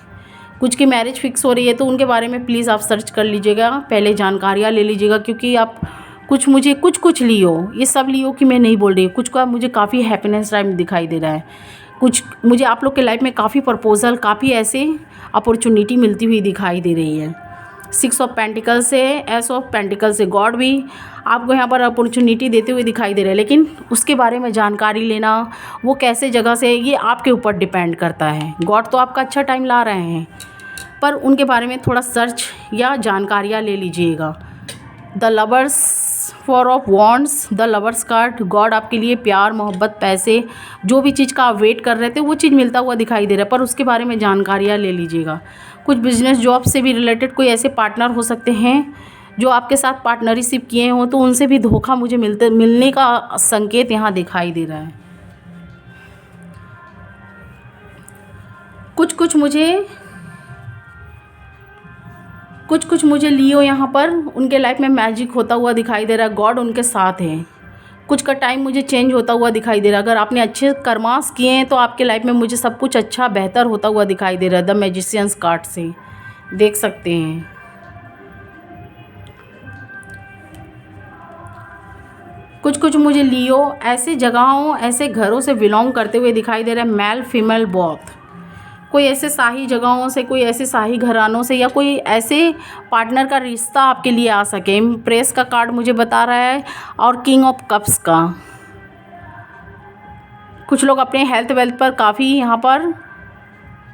कुछ की मैरिज फिक्स हो रही है, तो उनके बारे में प्लीज़ आप सर्च कर लीजिएगा, पहले जानकारियाँ ले लीजिएगा, क्योंकि आप कुछ लियो, ये सब लियो कि मैं नहीं बोल रही हूँ, कुछ का मुझे काफ़ी हैप्पीनेस टाइम दिखाई दे रहा है। कुछ मुझे आप लोग के लाइफ में काफ़ी प्रपोजल, काफ़ी ऐसे अपॉर्चुनिटी मिलती हुई दिखाई दे रही है। 6 ऑफ पेंटिकल से, एस ऑफ पेंटिकल से गॉड भी आपको यहाँ पर अपॉर्चुनिटी देते हुए दिखाई दे रहे हैं, लेकिन उसके बारे में जानकारी लेना, वो कैसे जगह से, ये आपके ऊपर डिपेंड करता है। गॉड तो आपका अच्छा टाइम ला रहे हैं, पर उनके बारे में थोड़ा सर्च या जानकारियाँ ले लीजिएगा। The lovers, 4 of wands, the lovers card, God आपके लिए प्यार, मोहब्बत, पैसे, जो भी चीज़ का आप वेट कर रहे थे वो चीज़ मिलता हुआ दिखाई दे रहा है, पर उसके बारे में जानकारियाँ ले लीजिएगा। कुछ बिजनेस जॉब से भी रिलेटेड कोई ऐसे पार्टनर हो सकते हैं जो आपके साथ पार्टनरशिप किए हों, तो उनसे भी धोखा मुझे मिलने का संकेत यहाँ दिखाई दे रहा है। कुछ मुझे लियो यहाँ पर उनके लाइफ में मैजिक होता हुआ दिखाई दे रहा है। गॉड उनके साथ है। कुछ का टाइम मुझे चेंज होता हुआ दिखाई दे रहा है। अगर आपने अच्छे कर्मास किए हैं तो आपके लाइफ में मुझे सब कुछ अच्छा बेहतर होता हुआ दिखाई दे रहा है। द मैजिशियंस कार्ड से देख सकते हैं। कुछ मुझे लियो ऐसे जगहों, ऐसे घरों से बिलोंग करते हुए दिखाई दे रहा है। मेल फीमेल बोथ, कोई ऐसे शाही जगहों से, कोई ऐसे शाही घरानों से, या कोई ऐसे पार्टनर का रिश्ता आपके लिए आ सके। इम्प्रेस का कार्ड मुझे बता रहा है, और किंग ऑफ कप्स का। कुछ लोग अपने हेल्थ वेल्थ पर काफ़ी यहाँ पर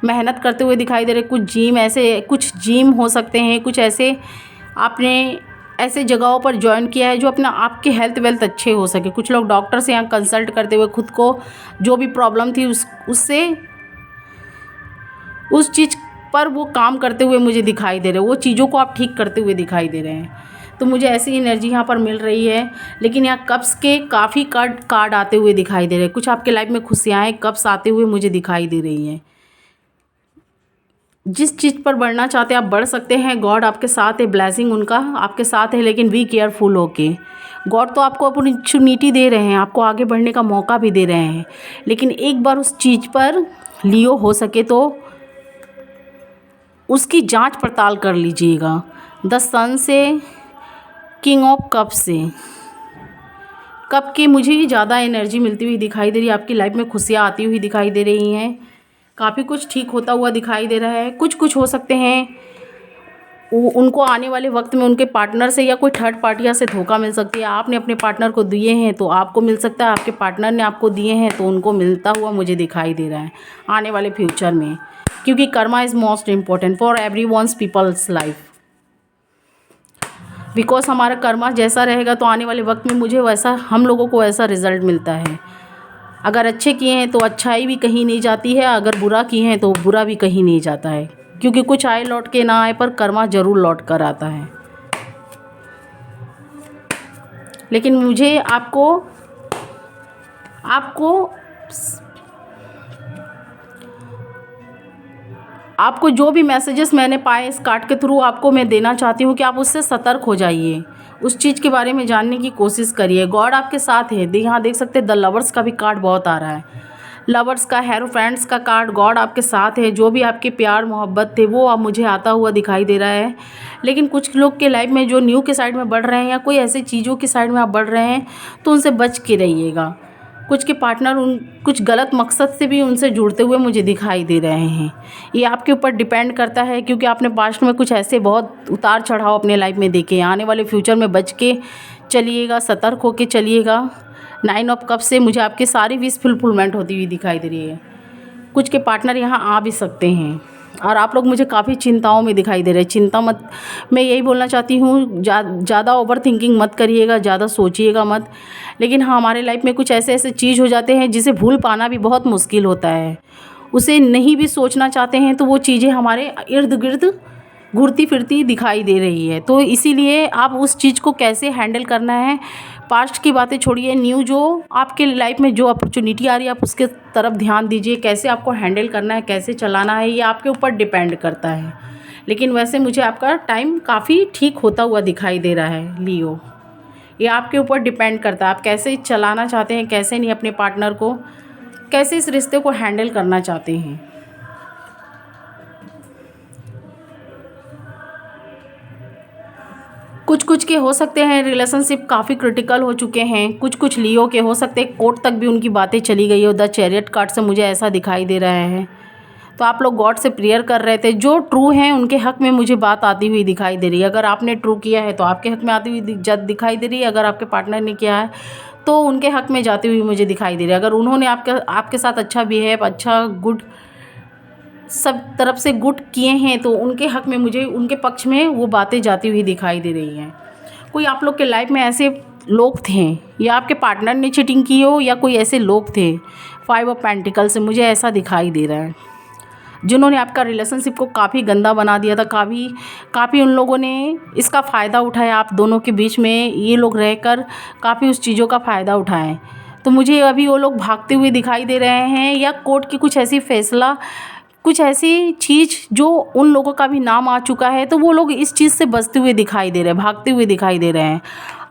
मेहनत करते हुए दिखाई दे रहे। कुछ जिम हो सकते हैं, कुछ ऐसे आपने ऐसे जगहों पर ज्वाइन किया है जो अपना आपके हेल्थ वेल्थ अच्छे हो सके। कुछ लोग डॉक्टर से यहाँ कंसल्ट करते हुए खुद को जो भी प्रॉब्लम थी उस चीज़ पर वो काम करते हुए मुझे दिखाई दे रहे हैं। वो चीज़ों को आप ठीक करते हुए दिखाई दे रहे हैं। तो मुझे ऐसी एनर्जी यहाँ पर मिल रही है। लेकिन यहाँ कप्स के काफ़ी कार्ड आते हुए दिखाई दे रहे हैं। कुछ आपके लाइफ में खुशियाँ कप्स आते हुए मुझे दिखाई दे रही हैं। जिस चीज़ पर बढ़ना चाहते हैं आप बढ़ सकते हैं। गॉड आपके साथ है, ब्लेसिंग उनका आपके साथ है, लेकिन बी केयरफुल होके। गॉड तो आपको अपॉर्चुनिटी दे रहे हैं, आपको आगे बढ़ने का मौका भी दे रहे हैं, लेकिन एक बार उस चीज़ पर लियो हो सके तो उसकी जांच पड़ताल कर लीजिएगा। द सन से, किंग ऑफ कप से, कप की मुझे ज़्यादा एनर्जी मिलती हुई दिखाई दे रही है। आपकी लाइफ में खुशियाँ आती हुई दिखाई दे रही हैं। काफ़ी कुछ ठीक होता हुआ दिखाई दे रहा है। कुछ हो सकते हैं उनको आने वाले वक्त में उनके पार्टनर से या कोई थर्ड पार्टिया से धोखा मिल सकती है। आपने अपने पार्टनर को दिए हैं तो आपको मिल सकता है, आपके पार्टनर ने आपको दिए हैं तो उनको मिलता हुआ मुझे दिखाई दे रहा है आने वाले फ्यूचर में, क्योंकि karma is most important for every one's peoples life. Because हमारा कर्मा जैसा रहेगा तो आने वाले वक्त में मुझे वैसा, हम लोगों को वैसा रिजल्ट मिलता है। अगर अच्छे किए हैं तो अच्छाई भी कहीं नहीं जाती है, अगर बुरा किए हैं तो बुरा भी कहीं नहीं जाता है, क्योंकि कुछ आए लौट के ना आए पर कर्मा ज़रूर लौट कर आता है। लेकिन मुझे आपको आपको आपको जो भी मैसेजेस मैंने पाए इस कार्ड के थ्रू आपको मैं देना चाहती हूँ कि आप उससे सतर्क हो जाइए, उस चीज़ के बारे में जानने की कोशिश करिए। गॉड आपके साथ है। यहाँ देख सकते हैं द लवर्स का भी कार्ड बहुत आ रहा है, लवर्स का, हेरोफेंट्स का कार्ड। गॉड आपके साथ है। जो भी आपके प्यार मोहब्बत थे वो अब मुझे आता हुआ दिखाई दे रहा है। लेकिन कुछ लोग के लाइफ में जो न्यू के साइड में बढ़ रहे हैं या कोई ऐसी चीज़ों की साइड में आप बढ़ रहे हैं तो उनसे बच के रहिएगा। कुछ के पार्टनर कुछ गलत मकसद से भी उनसे जुड़ते हुए मुझे दिखाई दे रहे हैं। ये आपके ऊपर डिपेंड करता है, क्योंकि आपने पास्ट में कुछ ऐसे बहुत उतार चढ़ाव अपने लाइफ में देखे। आने वाले फ्यूचर में बच के चलिएगा, सतर्क होके चलिएगा। 9 ऑफ कप से मुझे आपकी सारी विश फुलफिलमेंट होती हुई दिखाई दे रही है। कुछ के पार्टनर यहाँ आ भी सकते हैं और आप लोग मुझे काफ़ी चिंताओं में दिखाई दे रहे हैं। चिंता मत, मैं यही बोलना चाहती हूँ, ज़्यादा ओवर थिंकिंग मत करिएगा, ज़्यादा सोचिएगा मत। लेकिन हाँ, हमारे लाइफ में कुछ ऐसे ऐसे चीज़ हो जाते हैं जिसे भूल पाना भी बहुत मुश्किल होता है। उसे नहीं भी सोचना चाहते हैं तो वो चीज़ें हमारे इर्द गिर्द घूरती फिरती दिखाई दे रही है। तो इसीलिए आप उस चीज़ को कैसे हैंडल करना है, पास्ट की बातें छोड़िए, न्यू जो आपके लाइफ में जो अपॉर्चुनिटी आ रही है आप उसके तरफ ध्यान दीजिए। कैसे आपको हैंडल करना है, कैसे चलाना है, ये आपके ऊपर डिपेंड करता है। लेकिन वैसे मुझे आपका टाइम काफ़ी ठीक होता हुआ दिखाई दे रहा है लियो। ये आपके ऊपर डिपेंड करता है आप कैसे चलाना चाहते हैं, कैसे नहीं, अपने पार्टनर को कैसे इस रिश्ते को हैंडल करना चाहते हैं। कुछ के हो सकते हैं रिलेशनशिप काफ़ी क्रिटिकल हो चुके हैं। कुछ लियो के हो सकते हैं कोर्ट तक भी उनकी बातें चली गई हो। द चैरियट कार्ड से मुझे ऐसा दिखाई दे रहा है। तो आप लोग गॉड से प्रेयर कर रहे थे। जो ट्रू हैं उनके हक में मुझे बात आती हुई दिखाई दे रही है। अगर आपने ट्रू किया है तो आपके हक में आती हुई दिखाई दे रही है। अगर आपके पार्टनर ने किया है तो उनके हक में जाती हुई मुझे दिखाई दे रही है। अगर उन्होंने आपके साथ अच्छा बिहेव, अच्छा गुड, सब तरफ से गुड किए हैं तो उनके हक में मुझे, उनके पक्ष में वो बातें जाती हुई दिखाई दे रही हैं। कोई आप लोग के लाइफ में ऐसे लोग थे, या आपके पार्टनर ने चीटिंग की हो, या कोई ऐसे लोग थे 5 ऑफ पेंटिकल से मुझे ऐसा दिखाई दे रहा है, जिन्होंने आपका रिलेशनशिप को काफ़ी गंदा बना दिया था। काफ़ी उन लोगों ने इसका फ़ायदा उठाया। आप दोनों के बीच में ये लोग रहकर काफ़ी उस चीज़ों का फ़ायदा उठाएं। तो मुझे अभी वो लोग भागते हुए दिखाई दे रहे हैं, या कोर्ट की कुछ ऐसी फैसला, कुछ ऐसी चीज़ जो उन लोगों का भी नाम आ चुका है, तो वो लोग इस चीज़ से बचते हुए दिखाई दे रहे हैं, भागते हुए दिखाई दे रहे हैं।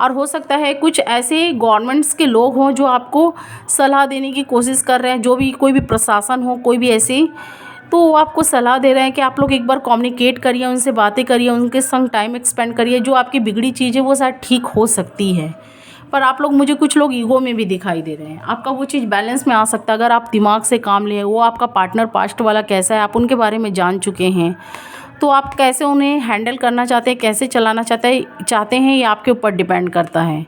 और हो सकता है कुछ ऐसे गवर्नमेंट्स के लोग हों जो आपको सलाह देने की कोशिश कर रहे हैं, जो भी कोई भी प्रशासन हो, कोई भी ऐसे, तो वो आपको सलाह दे रहे हैं कि आप लोग एक बार कम्युनिकेट करिए, उनसे बातें करिए, उनके संग टाइम एक्सपेंड करिए। जो आपकी बिगड़ी चीज़ है वो शायद ठीक हो सकती है। पर आप लोग, मुझे कुछ लोग ईगो में भी दिखाई दे रहे हैं। आपका वो चीज़ बैलेंस में आ सकता है अगर आप दिमाग से काम लें। वो आपका पार्टनर पास्ट वाला कैसा है, आप उनके बारे में जान चुके हैं, तो आप कैसे उन्हें हैंडल करना चाहते हैं, कैसे चलाना चाहते हैं, ये आपके ऊपर डिपेंड करता है।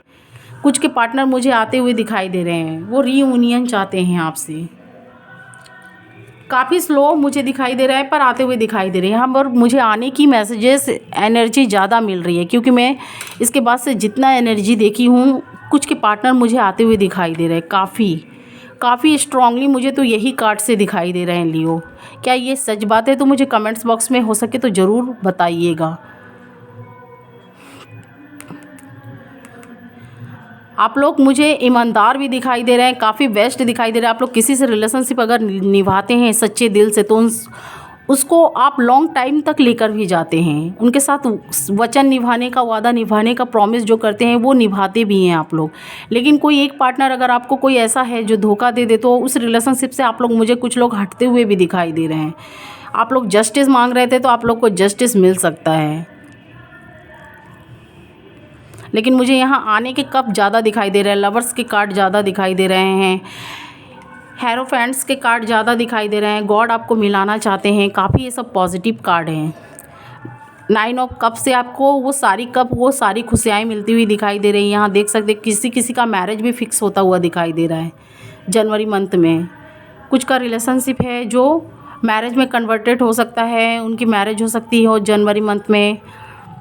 कुछ के पार्टनर मुझे आते हुए दिखाई दे रहे हैं, वो रीयूनियन चाहते हैं आपसे। काफ़ी स्लो मुझे दिखाई दे रहा है पर आते हुए दिखाई दे रहे हैं। यहाँ पर मुझे आने की मैसेजेस, एनर्जी ज़्यादा मिल रही है, क्योंकि मैं इसके बाद से जितना एनर्जी देखी हूँ, कुछ के पार्टनर मुझे आते हुए दिखाई दे रहे हैं काफ़ी स्ट्रांगली। मुझे तो यही कार्ड से दिखाई दे रहे हैं लियो। क्या ये सच बात है? तो मुझे कमेंट्स बॉक्स में हो सके तो ज़रूर बताइएगा। आप लोग मुझे ईमानदार भी दिखाई दे रहे हैं, काफ़ी बेस्ट दिखाई दे रहा है। आप लोग किसी से रिलेशनशिप अगर निभाते हैं सच्चे दिल से, तो उसको आप लॉन्ग टाइम तक लेकर भी जाते हैं। उनके साथ वचन निभाने का, वादा निभाने का, प्रॉमिस जो करते हैं वो निभाते भी हैं आप लोग। लेकिन कोई एक पार्टनर अगर आपको कोई ऐसा है जो धोखा दे दे, तो उस रिलेशनशिप से आप लोग, मुझे कुछ लोग हटते हुए भी दिखाई दे रहे हैं। आप लोग जस्टिस मांग रहे थे तो आप लोग को जस्टिस मिल सकता है। लेकिन मुझे यहाँ आने के कप ज़्यादा दिखाई दे रहे हैं। लवर्स के कार्ड ज़्यादा दिखाई दे रहे हैं। हेरोफेंट्स के कार्ड ज़्यादा दिखाई दे रहे हैं। गॉड आपको मिलाना चाहते हैं। काफ़ी ये सब पॉजिटिव कार्ड हैं। 9 ऑफ कप से आपको वो सारी खुशियाँ मिलती हुई दिखाई दे रही हैं। यहाँ देख सकते हैं किसी का मैरिज भी फिक्स होता हुआ दिखाई दे रहा है जनवरी मंथ में। कुछ का रिलेशनशिप है जो मैरिज में कन्वर्टेड हो सकता है, उनकी मैरिज हो सकती है जनवरी मंथ में।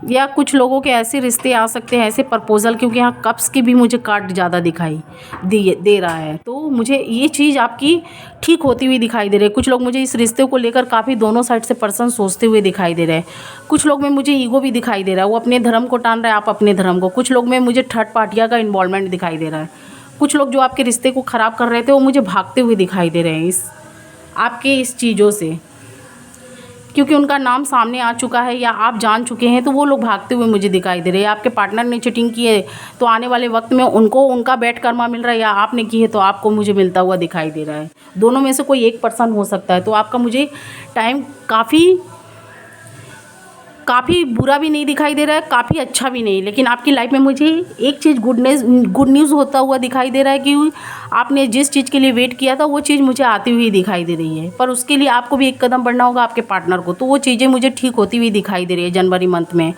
या कुछ लोगों के ऐसे रिश्ते आ सकते हैं, ऐसे प्रपोजल, क्योंकि यहाँ कप्स की भी मुझे कार्ड ज़्यादा दिखाई दे रहा है। तो मुझे ये चीज़ आपकी ठीक होती हुई दिखाई दे रही है। कुछ लोग मुझे इस रिश्ते को लेकर काफ़ी दोनों साइड से पर्सन सोचते हुए दिखाई दे रहे हैं। कुछ लोग में मुझे ईगो भी दिखाई दे रहा है, वो अपने धर्म को टान रहा है, आप अपने धर्म को। कुछ लोग में मुझे थर्ड पार्टियाँ का इन्वॉल्वमेंट दिखाई दे रहा है। कुछ लोग जो आपके रिश्ते को ख़राब कर रहे थे वो मुझे भागते हुए दिखाई दे रहे हैं इस चीज़ों से, क्योंकि उनका नाम सामने आ चुका है या आप जान चुके हैं, तो वो लोग भागते हुए मुझे दिखाई दे रहे हैं। आपके पार्टनर ने चीटिंग की है तो आने वाले वक्त में उनको उनका बैड कर्मा मिल रहा है, या आपने की है तो आपको मुझे मिलता हुआ दिखाई दे रहा है। दोनों में से कोई एक पर्सन हो सकता है। तो आपका मुझे टाइम काफ़ी बुरा भी नहीं दिखाई दे रहा है, काफ़ी अच्छा भी नहीं, लेकिन आपकी लाइफ में मुझे एक चीज़ गुड न्यूज़ होता हुआ दिखाई दे रहा है कि आपने जिस चीज़ के लिए वेट किया था वो चीज़ मुझे आती हुई दिखाई दे रही है। पर उसके लिए आपको भी एक कदम बढ़ना होगा आपके पार्टनर को, तो वो चीज़ें मुझे ठीक होती हुई दिखाई दे रही है जनवरी मंथ में।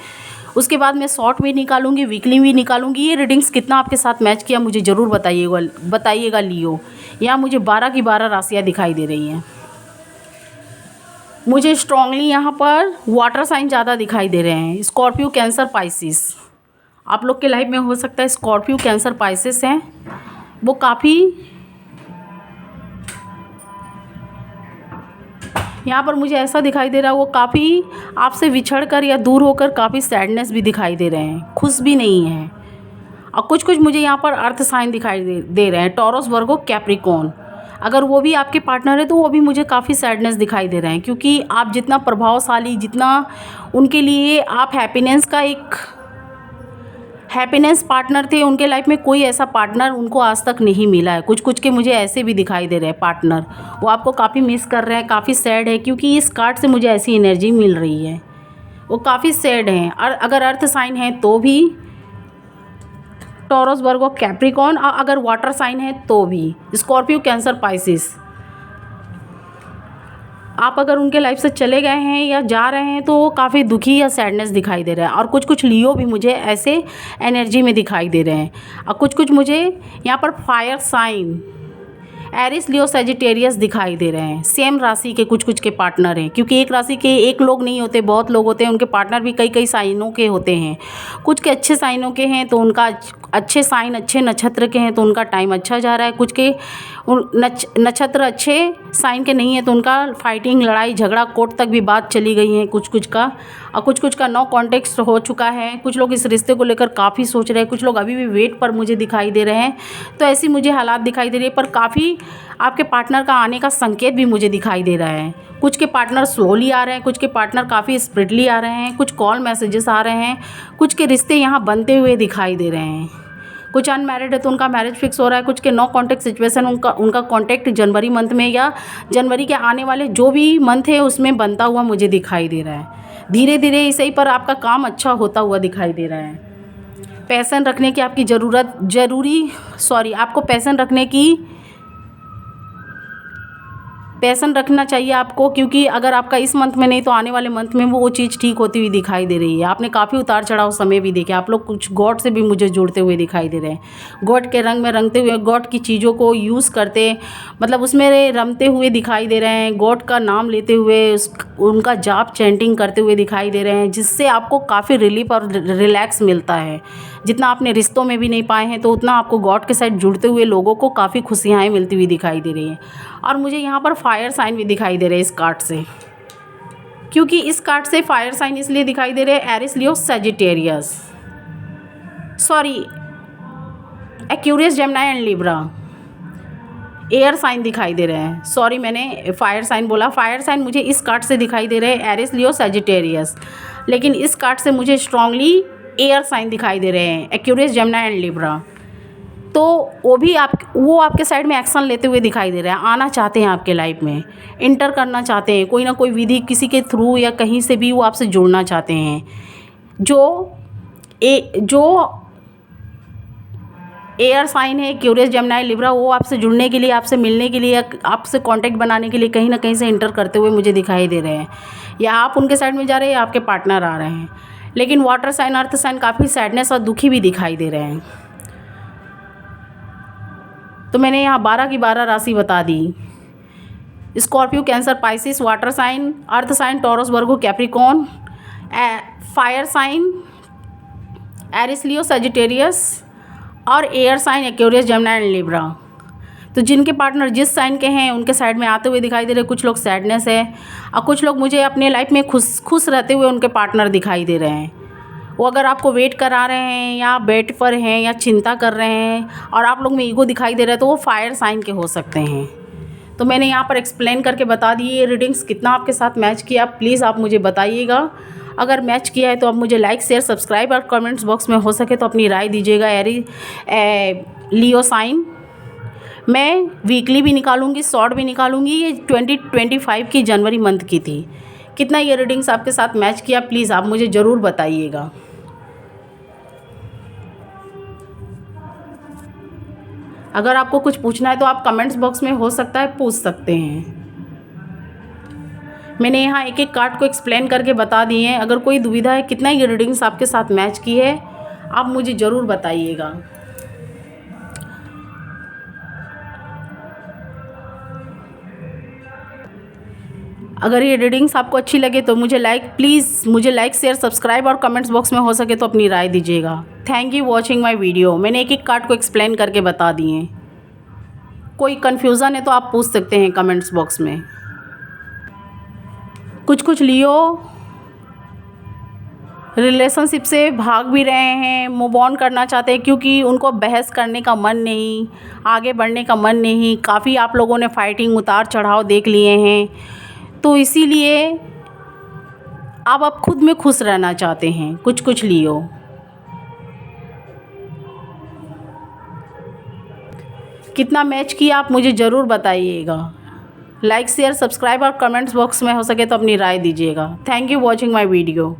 उसके बाद मैं शॉर्ट भी निकालूंगी, वीकली भी निकालूंगी। ये रीडिंग्स कितना आपके साथ मैच किया मुझे ज़रूर बताइएगा लियो। यहाँ मुझे 12 की 12 राशियाँ दिखाई दे रही हैं। मुझे स्ट्रांगली यहाँ पर वाटर साइन ज़्यादा दिखाई दे रहे हैं। स्कॉर्पियो, कैंसर, पाइसिस आप लोग के लाइफ में हो सकता है। स्कॉर्पियो, कैंसर, पाइसिस हैं, वो काफ़ी यहाँ पर मुझे ऐसा दिखाई दे रहा है वो काफ़ी आपसे बिछड़ कर या दूर होकर काफ़ी सैडनेस भी दिखाई दे रहे हैं, खुश भी नहीं हैं। और कुछ मुझे यहाँ पर अर्थ साइन दिखाई दे रहे हैं। टॉरस, वर्गो, कैप्रिकॉर्न, अगर वो भी आपके पार्टनर है तो वो भी मुझे काफ़ी सैडनेस दिखाई दे रहे हैं, क्योंकि आप जितना प्रभावशाली, जितना उनके लिए आप हैप्पीनेस पार्टनर थे, उनके लाइफ में कोई ऐसा पार्टनर उनको आज तक नहीं मिला है। कुछ के मुझे ऐसे भी दिखाई दे रहे हैं पार्टनर, वो आपको काफ़ी मिस कर रहे हैं, काफ़ी सैड है, क्योंकि इस कार्ड से मुझे ऐसी एनर्जी मिल रही है। वो काफ़ी सैड हैं। और अगर अर्थ साइन है तो भी टॉरस, वर्गो, कैप्रिकॉर्न, और अगर वाटर साइन है तो भी स्कॉर्पियो, कैंसर, पाइसिस। आप अगर उनके लाइफ से चले गए हैं या जा रहे हैं तो वो काफ़ी दुखी या सैडनेस दिखाई दे रहा है। और कुछ लियो भी मुझे ऐसे एनर्जी में दिखाई दे रहे हैं। और कुछ मुझे यहाँ पर fire sign Aries, Leo, Sagittarius दिखाई दे रहे हैं। सेम राशि के कुछ के पार्टनर हैं, क्योंकि एक राशि के एक लोग नहीं होते, बहुत लोग होते हैं। उनके पार्टनर भी कई साइनों के होते हैं। कुछ के अच्छे साइनों के हैं तो उनका अच्छे साइन, अच्छे नक्षत्र के हैं तो उनका टाइम अच्छा जा रहा है। कुछ के नक्षत्र अच्छे साइन के नहीं है तो उनका फाइटिंग, लड़ाई झगड़ा, कोर्ट तक भी बात चली गई है कुछ का। और कुछ का नो कॉन्टेक्स्ट हो चुका है। कुछ लोग इस रिश्ते को लेकर काफ़ी सोच रहे हैं, कुछ लोग अभी भी वेट पर मुझे दिखाई दे रहे हैं। तो ऐसी मुझे हालात दिखाई दे रही है, पर काफ़ी आपके पार्टनर का आने का संकेत भी मुझे दिखाई दे रहा है। कुछ के पार्टनर स्लोली आ रहे हैं, कुछ के पार्टनर काफ़ी स्पीडली आ रहे हैं, कुछ कॉल मैसेजेस आ रहे हैं, कुछ के रिश्ते यहाँ बनते हुए दिखाई दे रहे हैं। कुछ अनमैरिड है तो उनका मैरिज फिक्स हो रहा है। कुछ के नो कॉन्टैक्ट सिचुएशन, उनका कॉन्टैक्ट जनवरी मंथ में या जनवरी के आने वाले जो भी मंथ है उसमें बनता हुआ मुझे दिखाई दे रहा है। धीरे धीरे इसे ही पर आपका काम अच्छा होता हुआ दिखाई दे रहा है। पैशन रखने की आपकी आपको पैशन रखना चाहिए आपको, क्योंकि अगर आपका इस मंथ में नहीं तो आने वाले मंथ में वो चीज़ ठीक होती हुई दिखाई दे रही है। आपने काफ़ी उतार चढ़ाव समय भी देखे। आप लोग कुछ गॉड से भी मुझे जुड़ते हुए दिखाई दे रहे हैं। गॉड के रंग में रंगते हुए, गॉड की चीज़ों को यूज़ करते, मतलब उसमें रमते हुए दिखाई दे रहे हैं। गॉड का नाम लेते हुए उनका जाप, चैंटिंग करते हुए दिखाई दे रहे हैं, जिससे आपको काफ़ी रिलीफ और रिलैक्स मिलता है। जितना आपने रिश्तों में भी नहीं पाए हैं तो उतना आपको गॉड के साथ जुड़ते हुए लोगों को काफ़ी खुशियाँ मिलती हुई दिखाई दे रही हैं। और मुझे यहाँ पर फायर साइन भी दिखाई दे रहे हैं इस कार्ड से, क्योंकि इस कार्ड से फायर साइन इसलिए दिखाई दे रहे हैं, Aries, Leo, Sagittarius, Aquarius, Gemini and Libra. Air sign दिखाई दे रहे हैं। मैंने फायर साइन बोला। फायर साइन मुझे इस कार्ड से दिखाई दे रहे हैं, एरिस, लियो, सजिटेरियस। लेकिन इस कार्ड से मुझे स्ट्रांगली एयर साइन दिखाई दे रहे हैं, एक्वेरियस, जेमिनी एंड लिब्रा। तो वो आपके साइड में एक्शन लेते हुए दिखाई दे रहे हैं, आना चाहते हैं आपके लाइफ में, इंटर करना चाहते हैं, कोई ना कोई विधि किसी के थ्रू या कहीं से भी वो आपसे जुड़ना चाहते हैं। जो एयर साइन है, क्यूरियस, जेमिनी, लिब्रा, वो आपसे जुड़ने के लिए, आपसे मिलने के लिए, आपसे कांटेक्ट बनाने के लिए कहीं ना कहीं से इंटर करते हुए मुझे दिखाई दे रहे हैं। या आप उनके साइड में जा रहे हैं या आपके पार्टनर आ रहे हैं। लेकिन वाटर साइन, अर्थ साइन काफ़ी सैडनेस और दुखी भी दिखाई दे रहे हैं। तो मैंने यहाँ 12 की 12 राशि बता दी। Scorpio, Cancer, Pisces, water sign, earth sign, Taurus, Virgo, Capricorn, fire sign, Aries, Leo, Sagittarius, और air sign, Aquarius, Gemini and Libra. तो जिनके पार्टनर जिस साइन के हैं उनके साइड में आते हुए दिखाई दे रहे हैं। कुछ लोग सैडनेस है और कुछ लोग मुझे अपने लाइफ में खुश रहते हुए उनके पार्टनर दिखाई दे रहे हैं। वो अगर आपको वेट करा रहे हैं या बेड पर हैं या चिंता कर रहे हैं और आप लोग में ईगो दिखाई दे रहा है तो वो फायर साइन के हो सकते हैं। तो मैंने यहाँ पर एक्सप्लेन करके बता दी ये रीडिंग्स कितना आपके साथ मैच किया, प्लीज़ आप मुझे बताइएगा। अगर मैच किया है तो आप मुझे लाइक शेयर सब्सक्राइब और कमेंट्स बॉक्स में हो सके तो अपनी राय दीजिएगा। लियो साइन मैं वीकली भी निकालूंगी, शॉर्ट भी निकालूंगी। ये 2025 की जनवरी मंथ की थी। कितना ये रीडिंग्स आपके साथ मैच किया प्लीज़ आप मुझे ज़रूर बताइएगा। अगर आपको कुछ पूछना है तो आप कमेंट्स बॉक्स में हो सकता है पूछ सकते हैं। मैंने यहाँ एक एक कार्ड को एक्सप्लेन करके बता दिए हैं। अगर कोई दुविधा है कितना ये रीडिंग्स आपके साथ मैच की है आप मुझे ज़रूर बताइएगा। अगर ये रीडिंग्स आपको अच्छी लगे तो मुझे लाइक शेयर सब्सक्राइब और कमेंट्स बॉक्स में हो सके तो अपनी राय दीजिएगा। Thank you watching my video. मैंने एक एक कार्ड को एक्सप्लेन करके बता दिए। कोई कन्फ्यूज़न है तो आप पूछ सकते हैं कमेंट्स बॉक्स में। कुछ लियो रिलेशनशिप से भाग भी रहे हैं, मूव ऑन करना चाहते हैं क्योंकि उनको बहस करने का मन नहीं, आगे बढ़ने का मन नहीं। काफ़ी आप लोगों ने फाइटिंग उतार चढ़ाव देख लिए हैं तो इसीलिए अब आप खुद में खुश रहना चाहते हैं। कुछ लियो कितना मैच किया आप मुझे ज़रूर बताइएगा। लाइक शेयर सब्सक्राइब और कमेंट्स बॉक्स में हो सके तो अपनी राय दीजिएगा। Thank you watching my video.